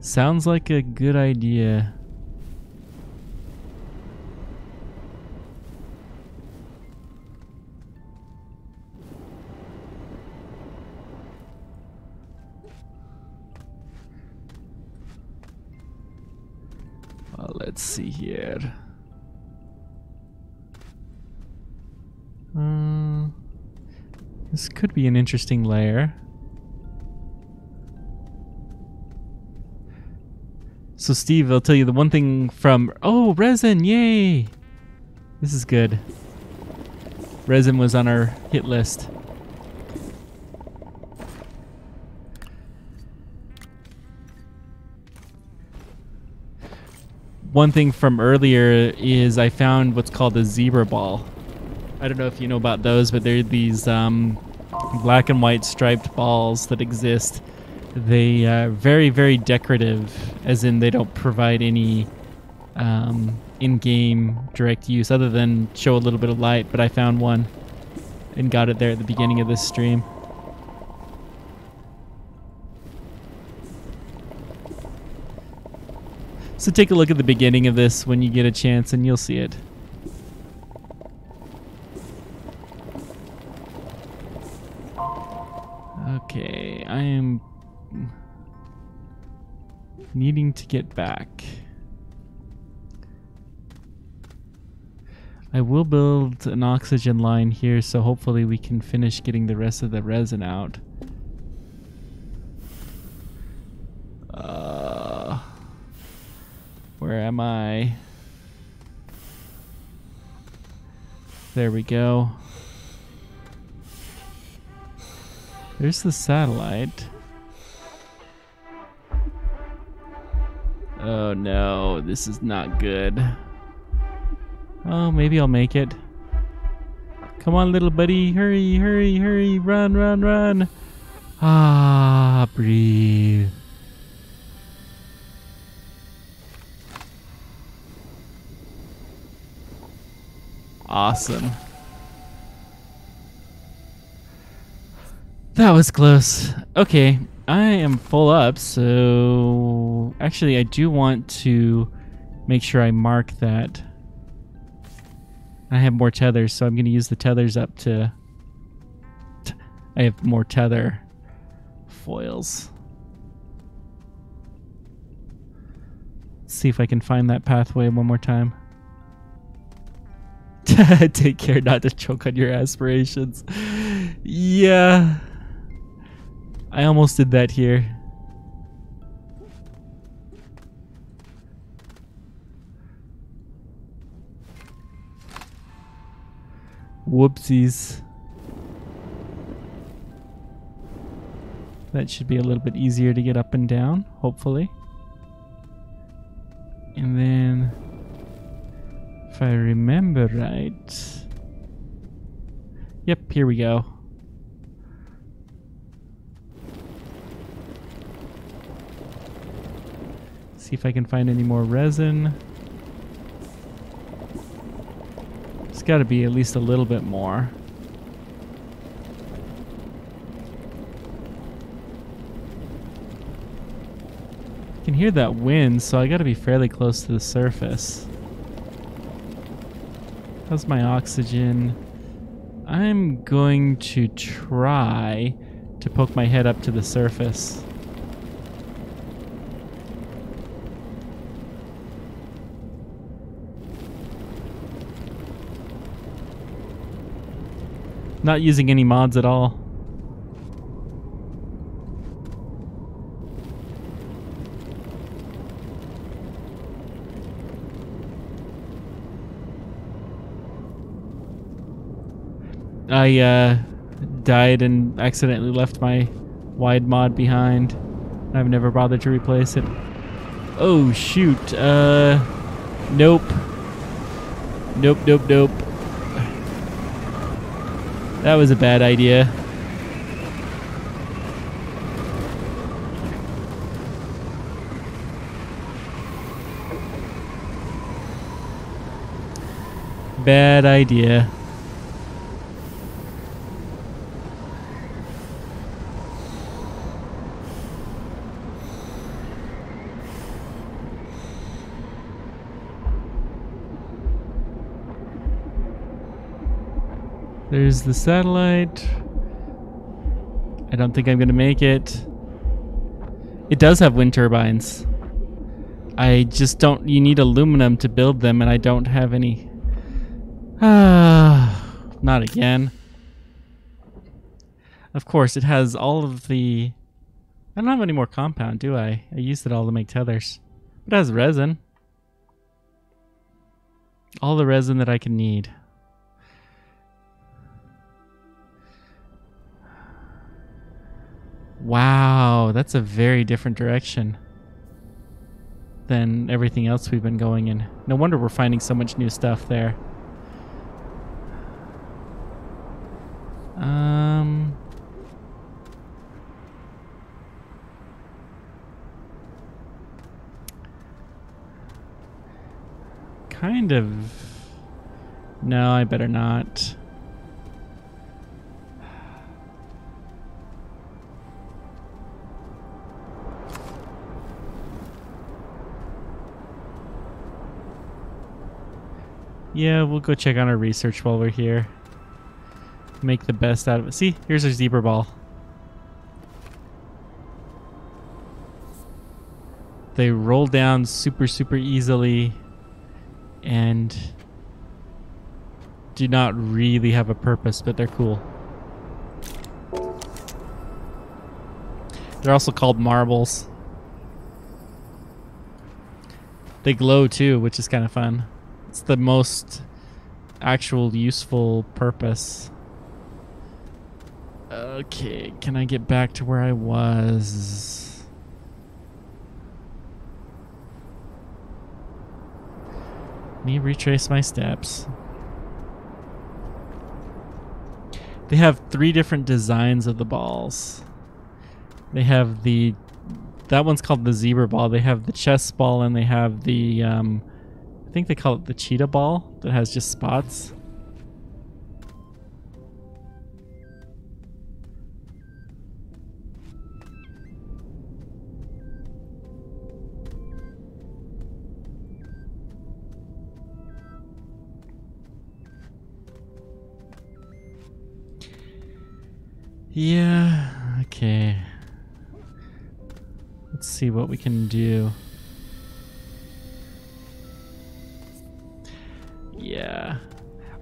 Sounds like a good idea. Well, let's see here. This could be an interesting layer. So Steve, I'll tell you the one thing from... Oh, resin! Yay! This is good. Resin was on our hit list. One thing from earlier is I found what's called a zebra ball. I don't know if you know about those, but they're these black and white striped balls that exist. They are very, very decorative, as in they don't provide any in-game direct use other than show a little bit of light, but I found one and got it there at the beginning of this stream. So take a look at the beginning of this when you get a chance and you'll see it. Okay, I am needing to get back. I will build an oxygen line here, so hopefully we can finish getting the rest of the resin out. Where am I? There we go. There's the satellite. Oh no, this is not good. Oh, maybe I'll make it. Come on, little buddy. Hurry, hurry, hurry. Run, run, run. Ah, breathe. Awesome. That was close. Okay, I am full up, so actually I do want to make sure I mark that. I have more tethers, so I'm going to use the tethers up to... I have more tether foils. Let's see if I can find that pathway one more time. Take care not to choke on your aspirations. Yeah. I almost did that here. Whoopsies. That should be a little bit easier to get up and down, hopefully. And then, if I remember right... Yep, here we go. See if I can find any more resin. There's got to be at least a little bit more. I can hear that wind, so I got to be fairly close to the surface. How's my oxygen? I'm going to try to poke my head up to the surface. Not using any mods at all. I died and accidentally left my wide mod behind. I've never bothered to replace it. Oh shoot. Nope. Nope, nope, nope. That was a bad idea. Bad idea. There's the satellite. I don't think I'm gonna make it. It does have wind turbines. I just don't... You need aluminum to build them, and I don't have any. Not again. Of course, it has all of the... I don't have any more compound, do I? I used it all to make tethers. But it has resin. All the resin that I can need. Wow, that's a very different direction than everything else we've been going in. No wonder we're finding so much new stuff there. Kind of. No, I better not. Yeah, we'll go check on our research while we're here. Make the best out of it. See, here's our zebra ball. They roll down super, super easily and do not really have a purpose, but they're cool. They're also called marbles. They glow too, which is kind of fun. It's the most actual useful purpose. Okay, can I get back to where I was? Let me retrace my steps. They have 3 different designs of the balls. They have the... That one's called the zebra ball. They have the chess ball, and they have the... I think they call it the cheetah ball that has just spots. Yeah, okay. Let's see what we can do. Yeah,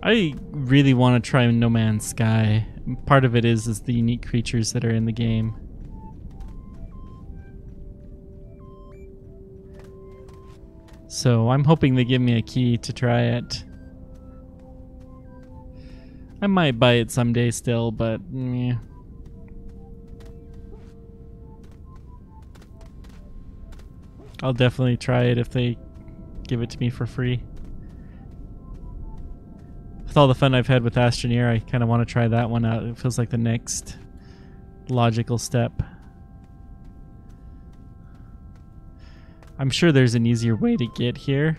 I really want to try No Man's Sky. Part of it is the unique creatures that are in the game. So I'm hoping they give me a key to try it. I might buy it someday still, but yeah. I'll definitely try it if they give it to me for free. With all the fun I've had with Astroneer, I kind of want to try that one out. It feels like the next logical step. I'm sure there's an easier way to get here,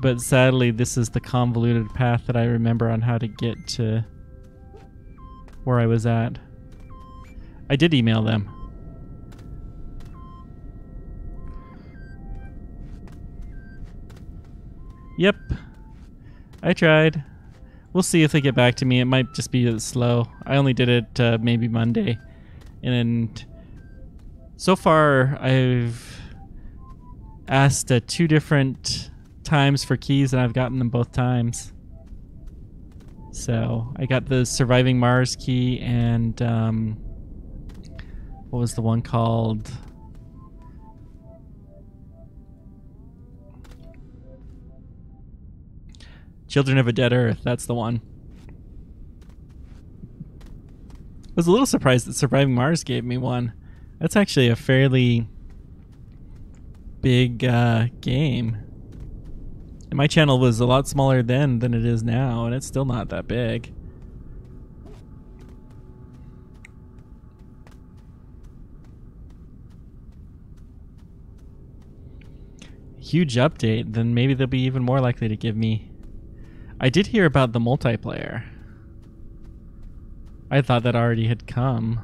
but sadly this is the convoluted path that I remember on how to get to where I was at. I did email them. Yep, I tried. We'll see if they get back to me. It might just be slow. I only did it maybe Monday. And so far I've asked 2 different times for keys and I've gotten them both times. So I got the Surviving Mars key and what was the one called? Children of a Dead Earth, that's the one. I was a little surprised that Surviving Mars gave me one. That's actually a fairly big game. And my channel was a lot smaller then than it is now, and it's still not that big. Huge update, then maybe they'll be even more likely to give me. I did hear about the multiplayer. I thought that already had come.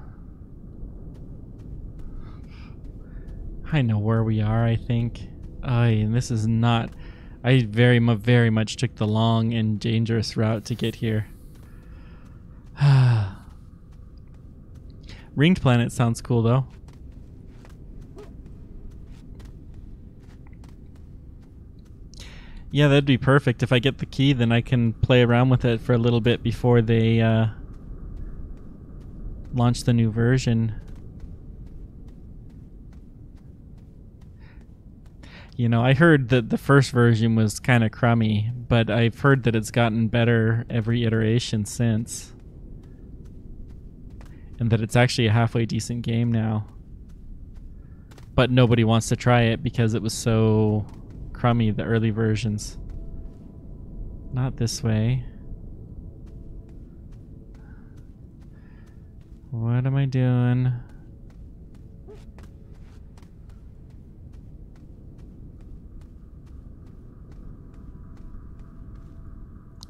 I know where we are, I think. And this is not... I very much took the long and dangerous route to get here. Ringed Planet sounds cool, though. Yeah, that'd be perfect. If I get the key, then I can play around with it for a little bit before they launch the new version. You know, I heard that the first version was kind of crummy, but I've heard that it's gotten better every iteration since. And that it's actually a halfway decent game now. But nobody wants to try it because it was so crummy, the early versions. Not this way. What am I doing?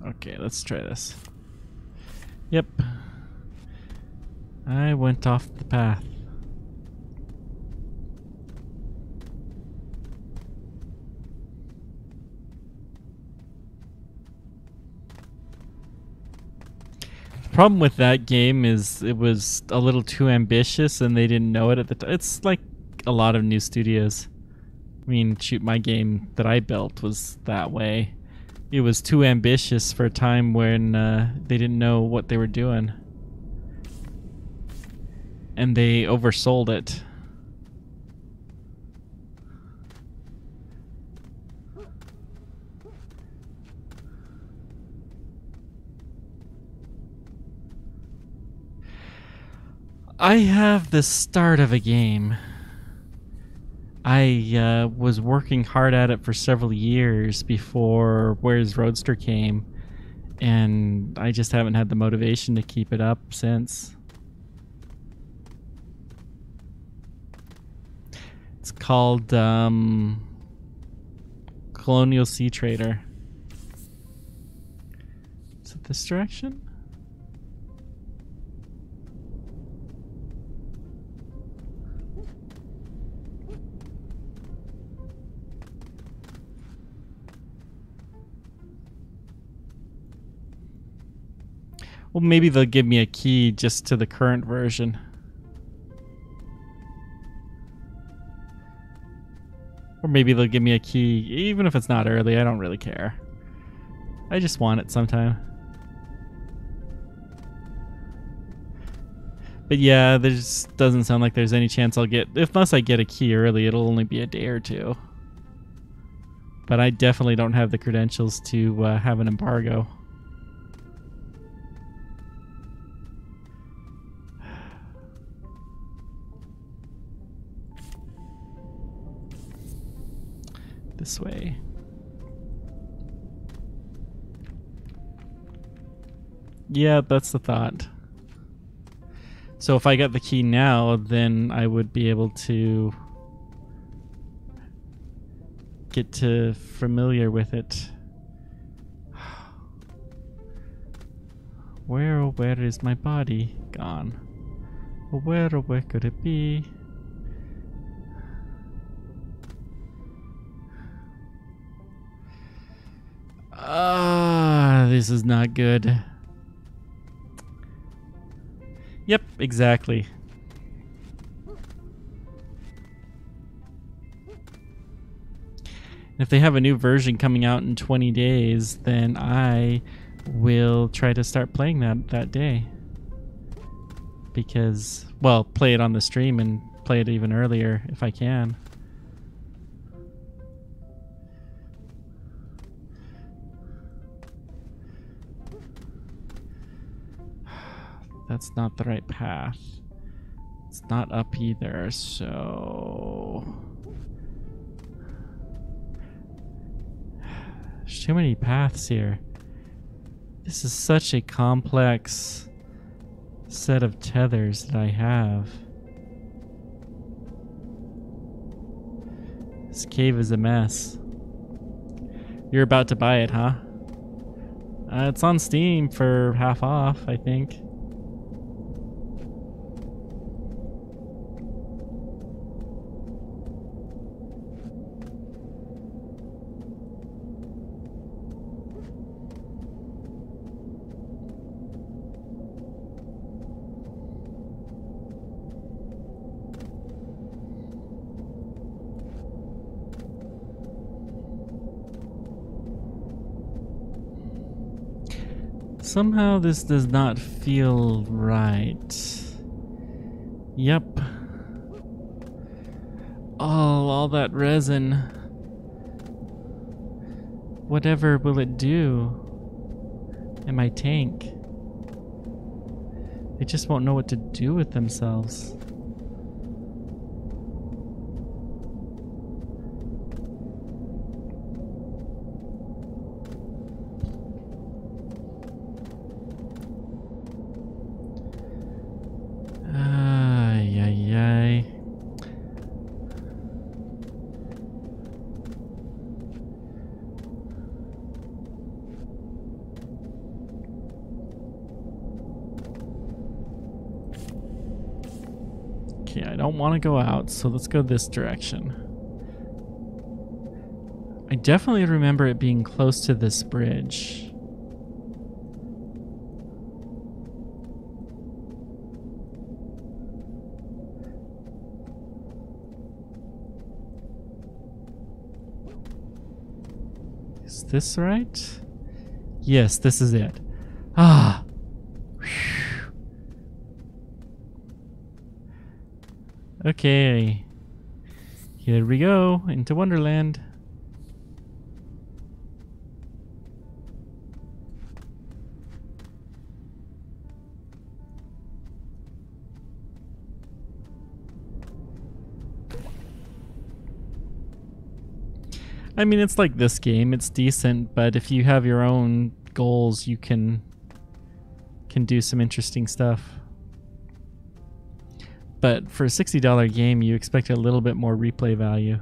Okay, let's try this. Yep. I went off the path. The problem with that game is it was a little too ambitious and they didn't know it at the time. It's like a lot of new studios. I mean, shoot, my game that I built was that way. It was too ambitious for a time when they didn't know what they were doing. And they oversold it. I have the start of a game. I was working hard at it for several years before Where's Roadster came, and I just haven't had the motivation to keep it up since. It's called Colonial Sea Trader. Is it this direction? Well, maybe they'll give me a key just to the current version. Or maybe they'll give me a key, even if it's not early. I don't really care. I just want it sometime. But yeah, there just doesn't sound like there's any chance I'll get... Unless I get a key early, it'll only be a day or two. But I definitely don't have the credentials to have an embargo. This way. Yeah, that's the thought. So if I got the key now, then I would be able to get to familiar with it. Where, oh where is my body gone? Oh where could it be? This is not good. Yep, exactly. If they have a new version coming out in 20 days, then I will try to start playing that day. Because, well, play it on the stream and play it even earlier if I can. That's not the right path. It's not up either, so... There's too many paths here. This is such a complex set of tethers that I have. This cave is a mess. You're about to buy it, huh? It's on Steam for half off, I think. Somehow this does not feel right. Yep. Oh, all that resin. Whatever will it do in my tank? They just won't know what to do with themselves. Okay, I don't want to go out, so let's go this direction. I definitely remember it being close to this bridge. Is this right? Yes, this is it. Ah! Okay, here we go, into Wonderland. I mean, it's like this game, it's decent, but if you have your own goals, you can do some interesting stuff. But for a $60 game, you expect a little bit more replay value.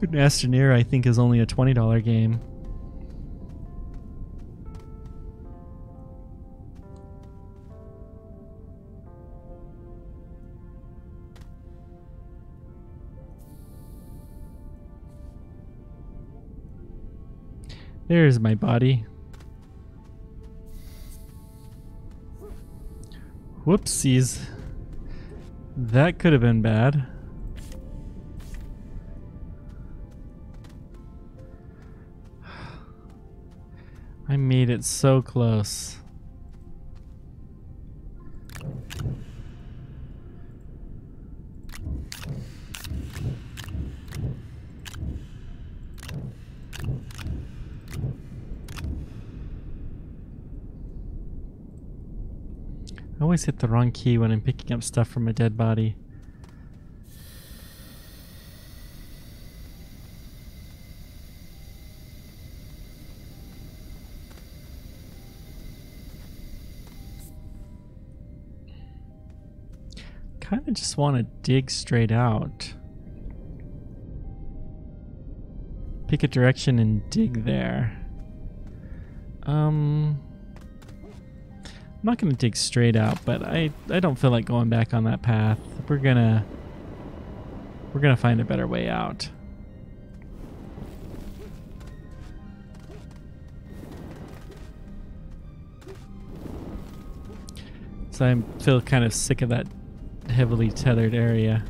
Astroneer, I think, is only a $20 game. There's my body. Whoopsies. That could have been bad. I made it so close. I always hit the wrong key when I'm picking up stuff from a dead body. Kind of just want to dig straight out. Pick a direction and dig there. I'm not gonna dig straight out, but I don't feel like going back on that path. We're gonna find a better way out. So I feel kind of sick of that heavily tethered area.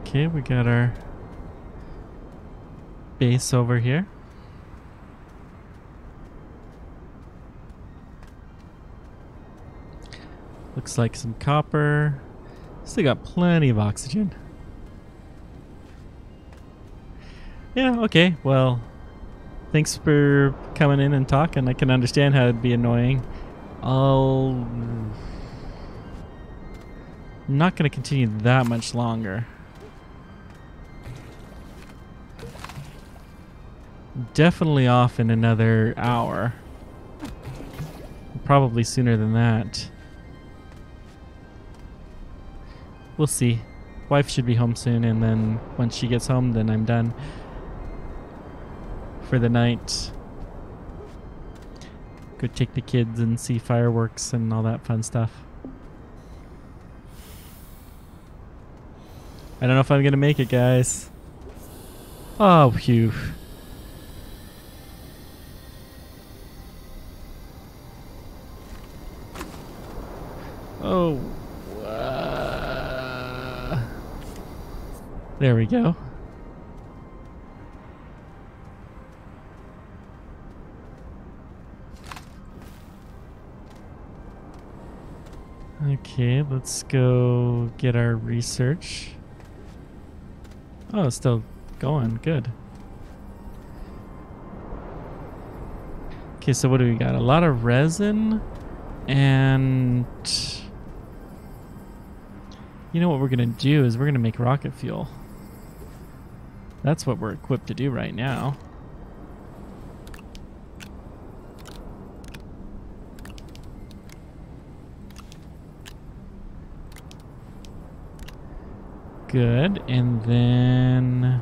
Okay, we got our base over here. Looks like some copper. Still got plenty of oxygen. Yeah, okay, well, thanks for coming in and talking. I can understand how it'd be annoying. I'm not going to continue that much longer. Definitely off in another hour. Probably sooner than that. We'll see. Wife should be home soon, and then once she gets home, then I'm done for the night. Go take the kids and see fireworks and all that fun stuff. I don't know if I'm gonna make it, guys. Oh, phew. Oh. There we go. Okay, let's go get our research. Oh, it's still going. Good. Okay, so what do we got? A lot of resin and... You know what we're going to do is we're going to make rocket fuel. That's what we're equipped to do right now. Good, and then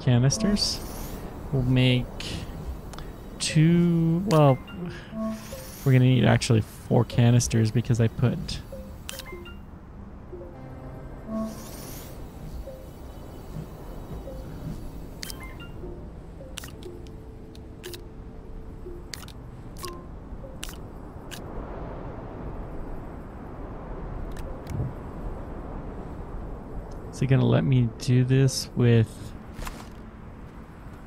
canisters. We'll make 2, well, we're gonna need actually 4 canisters because I put Is he gonna let me do this with...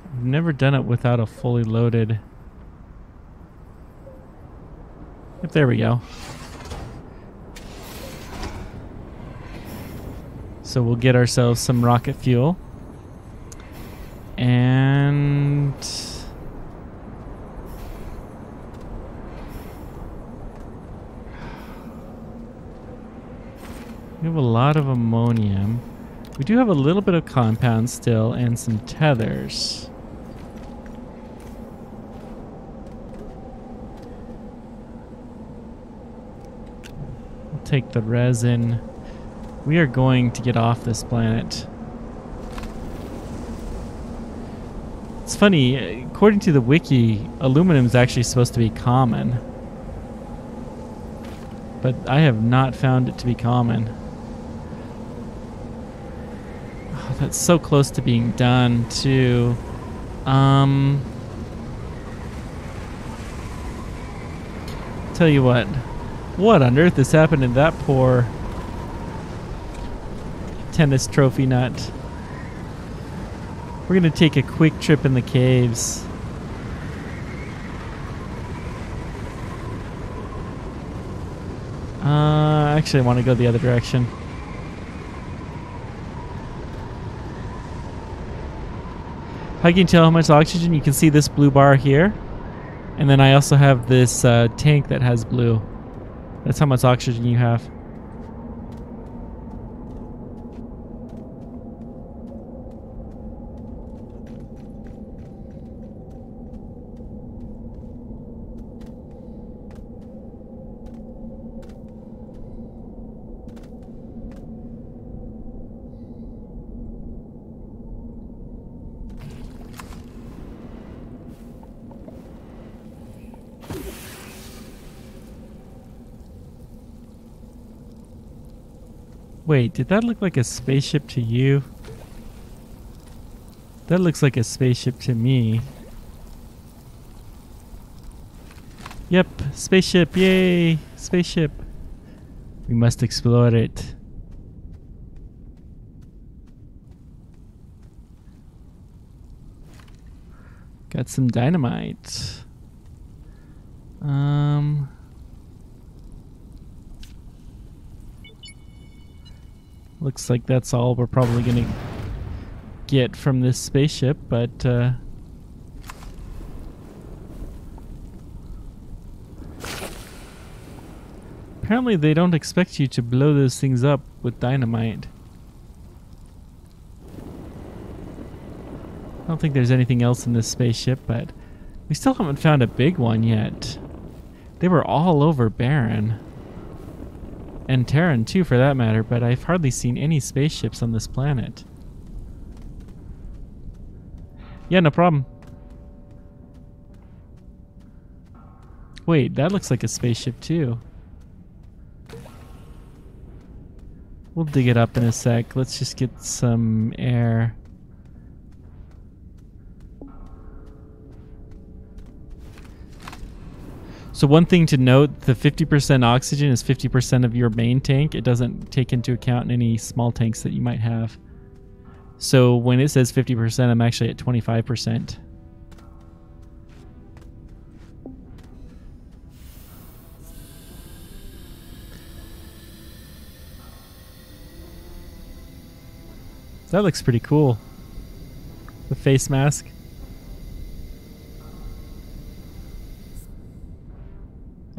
I've never done it without a fully loaded... Yep, there we go. So we'll get ourselves some rocket fuel. And... we have a lot of ammonium. We do have a little bit of compound still and some tethers. We'll take the resin. We are going to get off this planet. It's funny. According to the wiki, aluminum is actually supposed to be common. But I have not found it to be common. Oh, that's so close to being done, too. Tell you what on earth has happened to that poor tennis trophy nut? We're gonna take a quick trip in the caves. Actually, I want to go the other direction. How can you tell how much oxygen? You can see this blue bar here. And then I also have this tank that has blue. That's how much oxygen you have. Wait, did that look like a spaceship to you? That looks like a spaceship to me. Yep, spaceship, yay! Spaceship. We must explore it. Got some dynamite. Looks like that's all we're probably gonna get from this spaceship, but apparently they don't expect you to blow those things up with dynamite. I don't think there's anything else in this spaceship, but we still haven't found a big one yet. They were all over Barren. And Terran too, for that matter, but I've hardly seen any spaceships on this planet. Yeah, no problem. Wait, that looks like a spaceship too. We'll dig it up in a sec. Let's just get some air. So one thing to note, the 50% oxygen is 50% of your main tank. It doesn't take into account any small tanks that you might have. So when it says 50%, I'm actually at 25%. That looks pretty cool. The face mask.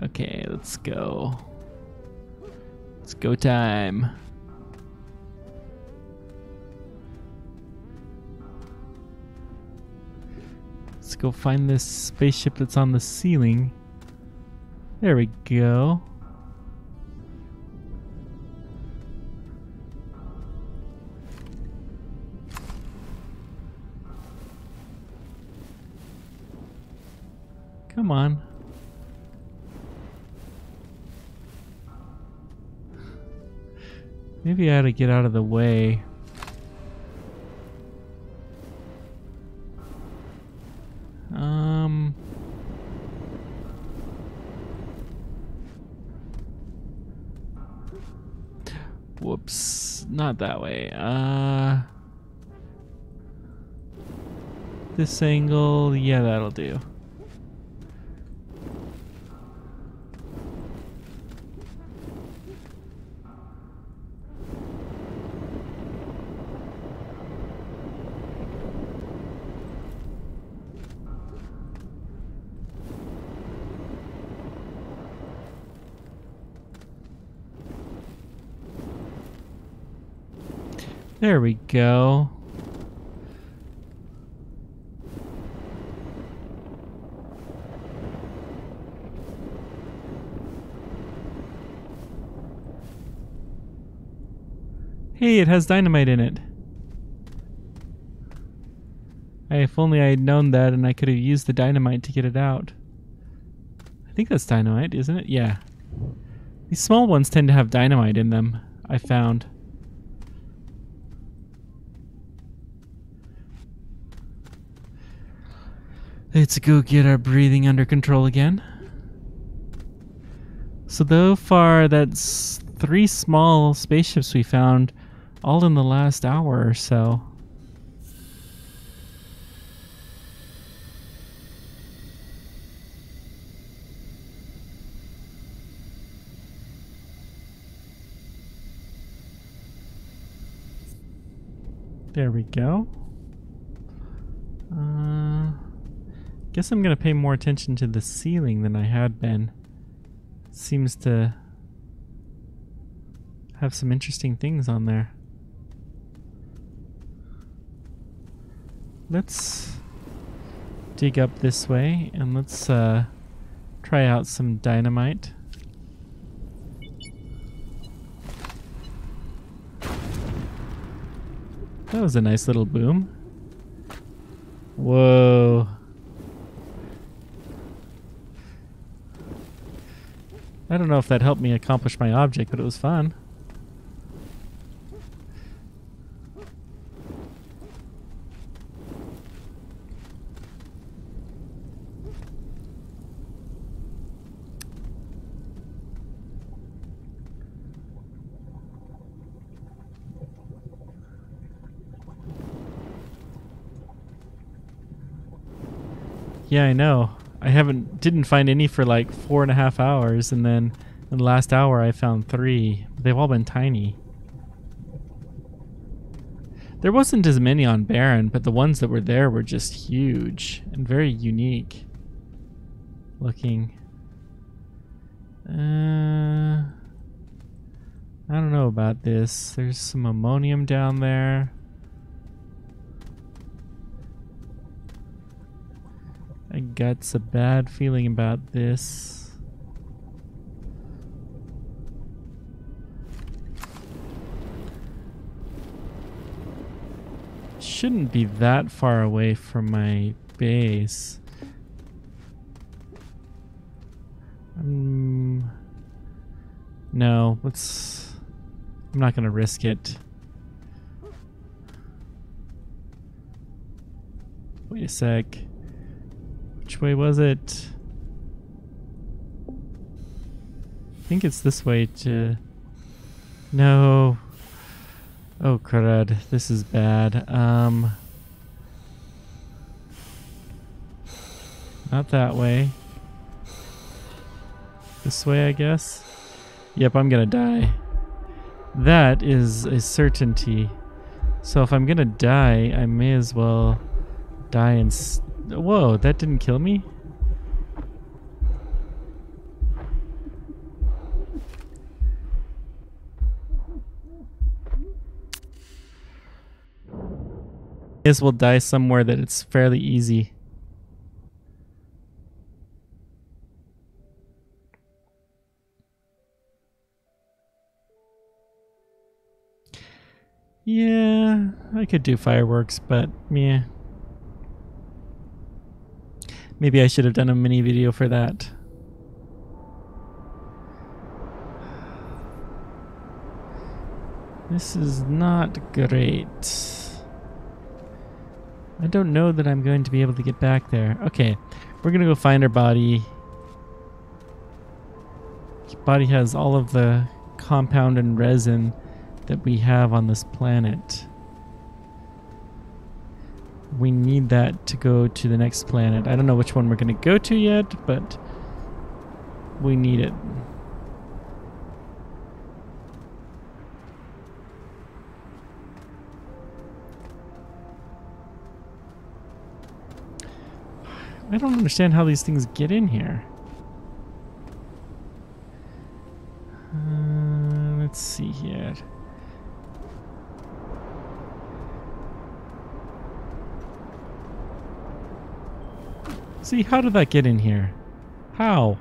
Okay, let's go. It's go time. Let's go find this spaceship that's on the ceiling. There we go. Come on. Maybe I ought to get out of the way. Whoops, not that way. This angle, yeah, that'll do. There we go. Hey, it has dynamite in it. If only I had known that and I could have used the dynamite to get it out. I think that's dynamite, isn't it? Yeah. These small ones tend to have dynamite in them, I found. Let's go get our breathing under control again. So far, that's 3 small spaceships we found, all in the last hour or so. There we go. Guess I'm gonna pay more attention to the ceiling than I had been. Seems to have some interesting things on there. Let's dig up this way and let's try out some dynamite. That was a nice little boom. Whoa. I don't know if that helped me accomplish my object, but it was fun. Yeah, I know. I didn't find any for like 4.5 hours, and then in the last hour I found 3. They've all been tiny. There wasn't as many on Barren, but the ones that were there were just huge and very unique looking. I don't know about this. There's some ammonium down there. I got a bad feeling about this. Shouldn't be that far away from my base. No, I'm not gonna risk it. Wait a sec. Which way was it? I think it's this way to... No. Oh crud, this is bad. Not that way. This way, I guess? Yep, I'm gonna die. That is a certainty. So if I'm gonna die, I may as well die and... Whoa, that didn't kill me? May as well die somewhere that it's fairly easy. Yeah, I could do fireworks, but yeah. Maybe I should have done a mini video for that. This is not great. I don't know that I'm going to be able to get back there. Okay, we're gonna go find our body. Body has all of the compound and resin that we have on this planet. We need that to go to the next planet. I don't know which one we're going to go to yet, but we need it. I don't understand how these things get in here. Let's see here. See, how did that get in here? How?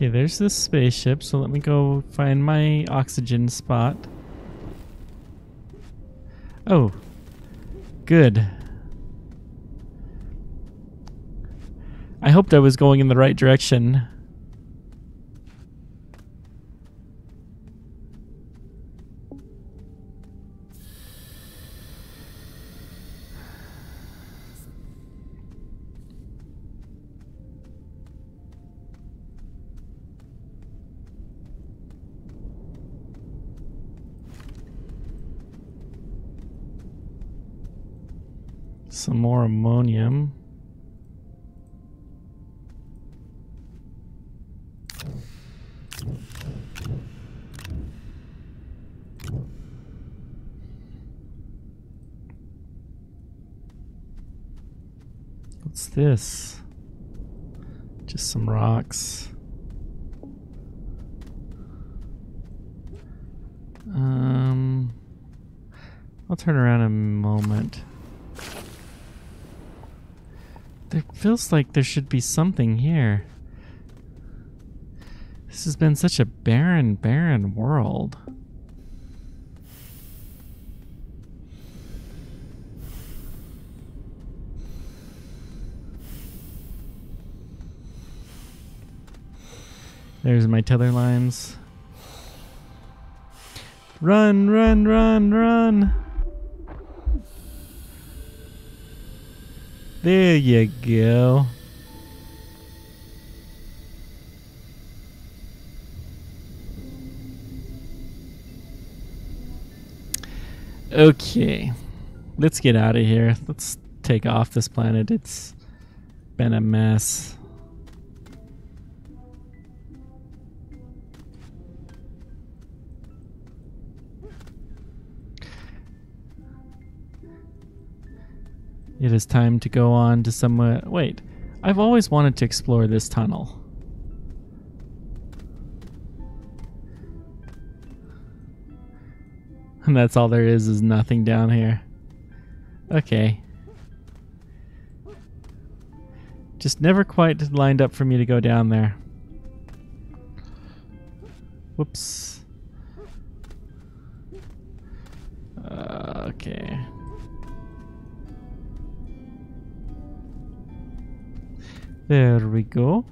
Okay, there's this spaceship, so let me go find my oxygen spot. Oh, good. I hoped I was going in the right direction. Some more ammonium. What's this? Just some rocks. I'll turn around in a moment. There feels like there should be something here. This has been such a barren, barren world. There's my tether lines. Run, run, run, run! There you go. Okay, let's get out of here. Let's take off this planet. It's been a mess. It is time to go on to somewhere. Wait, I've always wanted to explore this tunnel. And that's all there is nothing down here. Okay. Just never quite lined up for me to go down there. Whoops. Okay. There we go.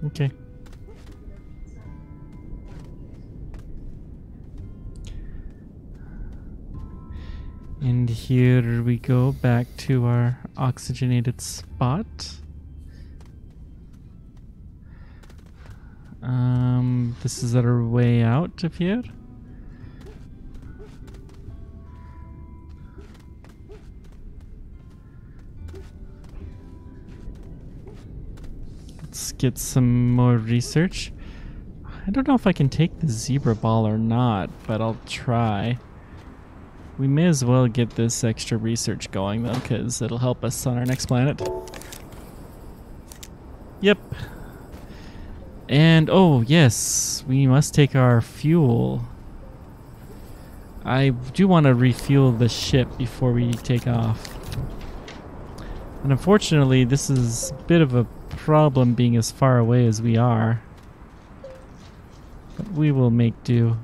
Okay. And here we go back to our oxygenated spot. This is our way out of here. Let's get some more research. I don't know if I can take the zebra ball or not, but I'll try. We may as well get this extra research going though, because it'll help us on our next planet. Yep. And, oh yes, we must take our fuel. I do want to refuel the ship before we take off. And unfortunately, this is a bit of a problem being as far away as we are. But we will make do.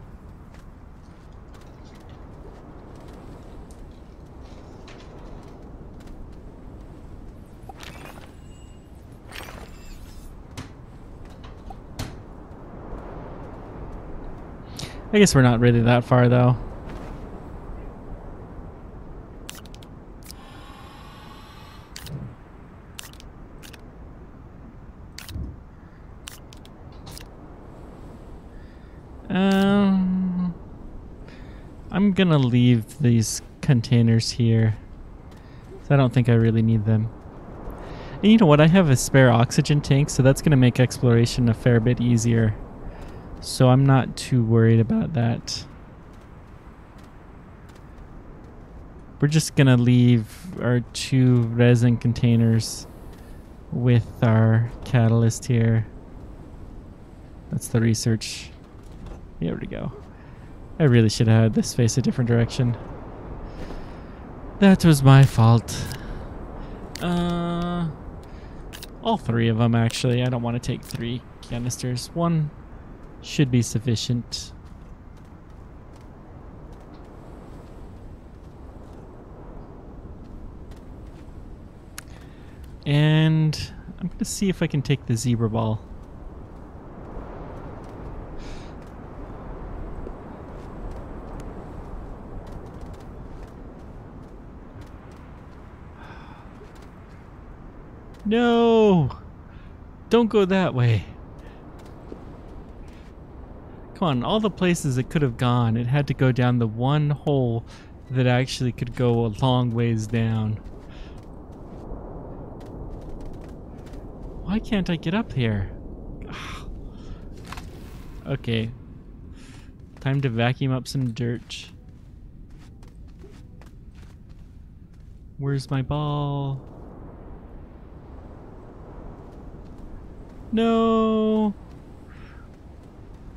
I guess we're not really that far though. I'm gonna leave these containers here. So I don't think I really need them. And you know what? I have a spare oxygen tank, so that's gonna make exploration a fair bit easier. So I'm not too worried about that. We're just gonna leave our 2 resin containers with our catalyst here. That's the research. Here we go. I really should have had this face a different direction. That was my fault. All three of them, actually. I don't want to take 3 canisters. 1 should be sufficient. And I'm going to see if I can take the zebra ball. No! Don't go that way. Come on, all the places it could have gone, it had to go down the one hole that actually could go a long ways down. Why can't I get up here? Okay. Time to vacuum up some dirt. Where's my ball? No!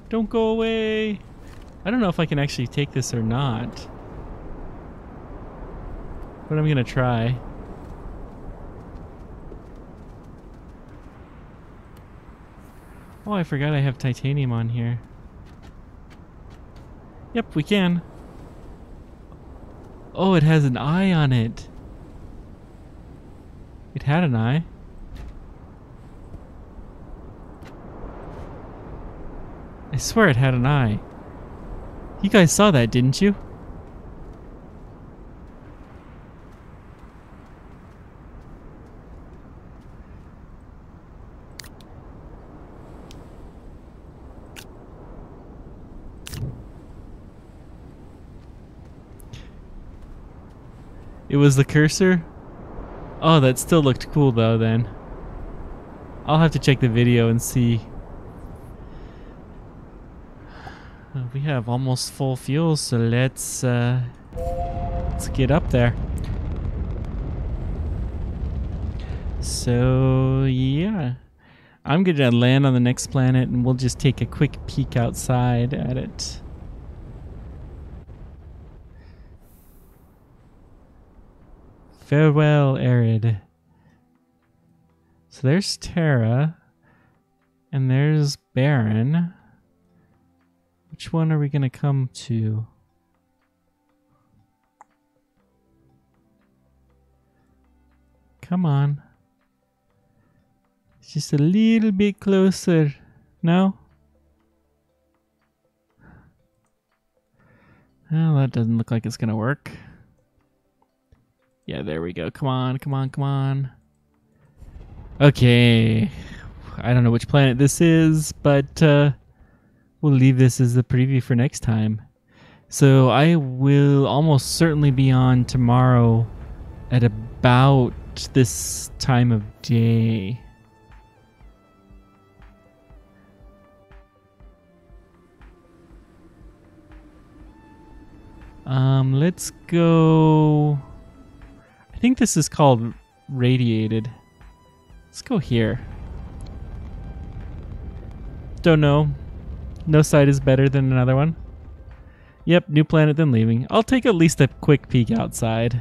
Don't go away! I don't know if I can actually take this or not. But I'm gonna try. Oh, I forgot I have titanium on here. Yep, we can. Oh, it has an eye on it. It had an eye. I swear it had an eye. You guys saw that, didn't you? It was the cursor? Oh, that still looked cool though then. I'll have to check the video and see. We have almost full fuel, so let's get up there. So yeah, I'm gonna land on the next planet and we'll just take a quick peek outside at it. Farewell, Arid. So there's Terra, and there's Barren. Which one are we going to come to? Come on. It's just a little bit closer. No? Well, that doesn't look like it's going to work. Yeah, there we go. Come on, come on, come on. Okay. I don't know which planet this is, but we'll leave this as the preview for next time. So I will almost certainly be on tomorrow at about this time of day. Let's go. I think this is called radiated. Let's go here. Don't know. No side is better than another one. Yep, new planet then leaving. I'll take at least a quick peek outside.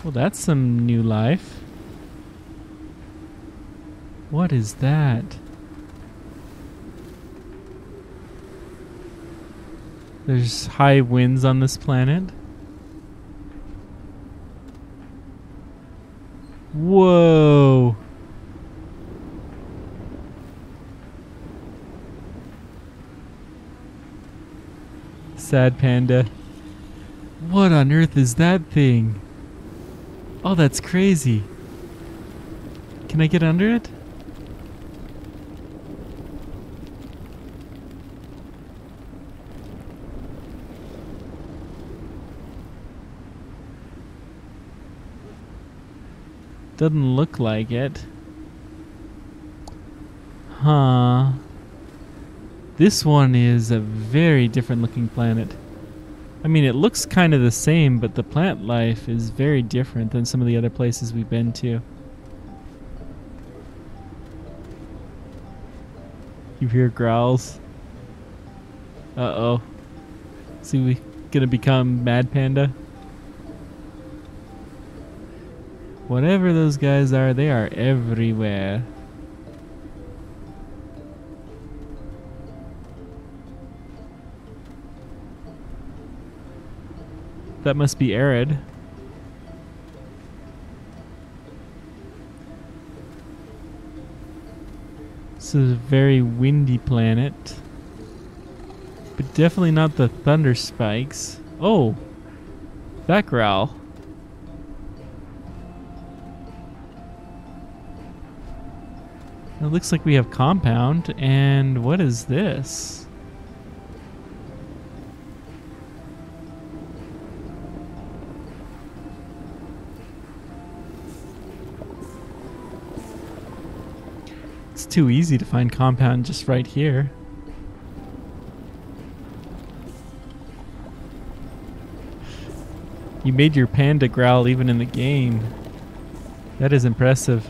Well, that's some new life. What is that? There's high winds on this planet. Whoa. Sad panda. What on earth is that thing? Oh, that's crazy. Can I get under it? Doesn't look like it. Huh. This one is a very different looking planet. I mean, it looks kind of the same, but the plant life is very different than some of the other places we've been to. You hear growls. Uh-oh. See, we gonna become Mad Panda? Whatever those guys are, they are everywhere. That must be Arid. This is a very windy planet. But definitely not the thunder spikes. Oh! That growl. It looks like we have compound, and what is this? It's too easy to find compound just right here. You made your panda growl even in the game. That is impressive.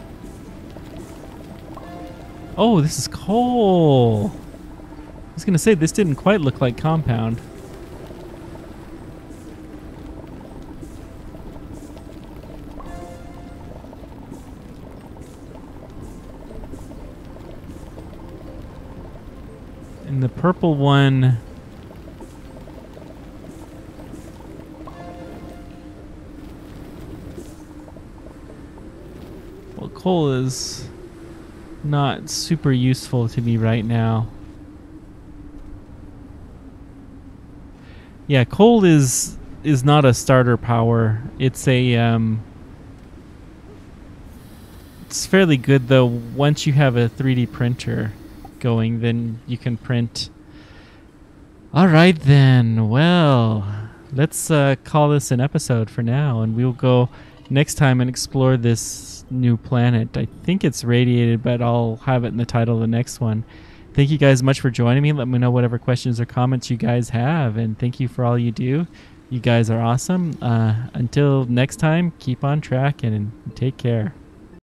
Oh, this is coal. I was gonna say, this didn't quite look like compound. And the purple one... Well, coal is not super useful to me right now. Yeah, coal is not a starter power. It's a it's fairly good though. Once you have a 3D printer going, then you can print. All right then. Well, let's call this an episode for now, and we'll go next time and explore this new planet. I think it's radiated, but I'll have it in the title of the next one. Thank you guys much for joining me. Let me know whatever questions or comments you guys have, and thank you for all you do. You guys are awesome. Until next time, keep on track and take care.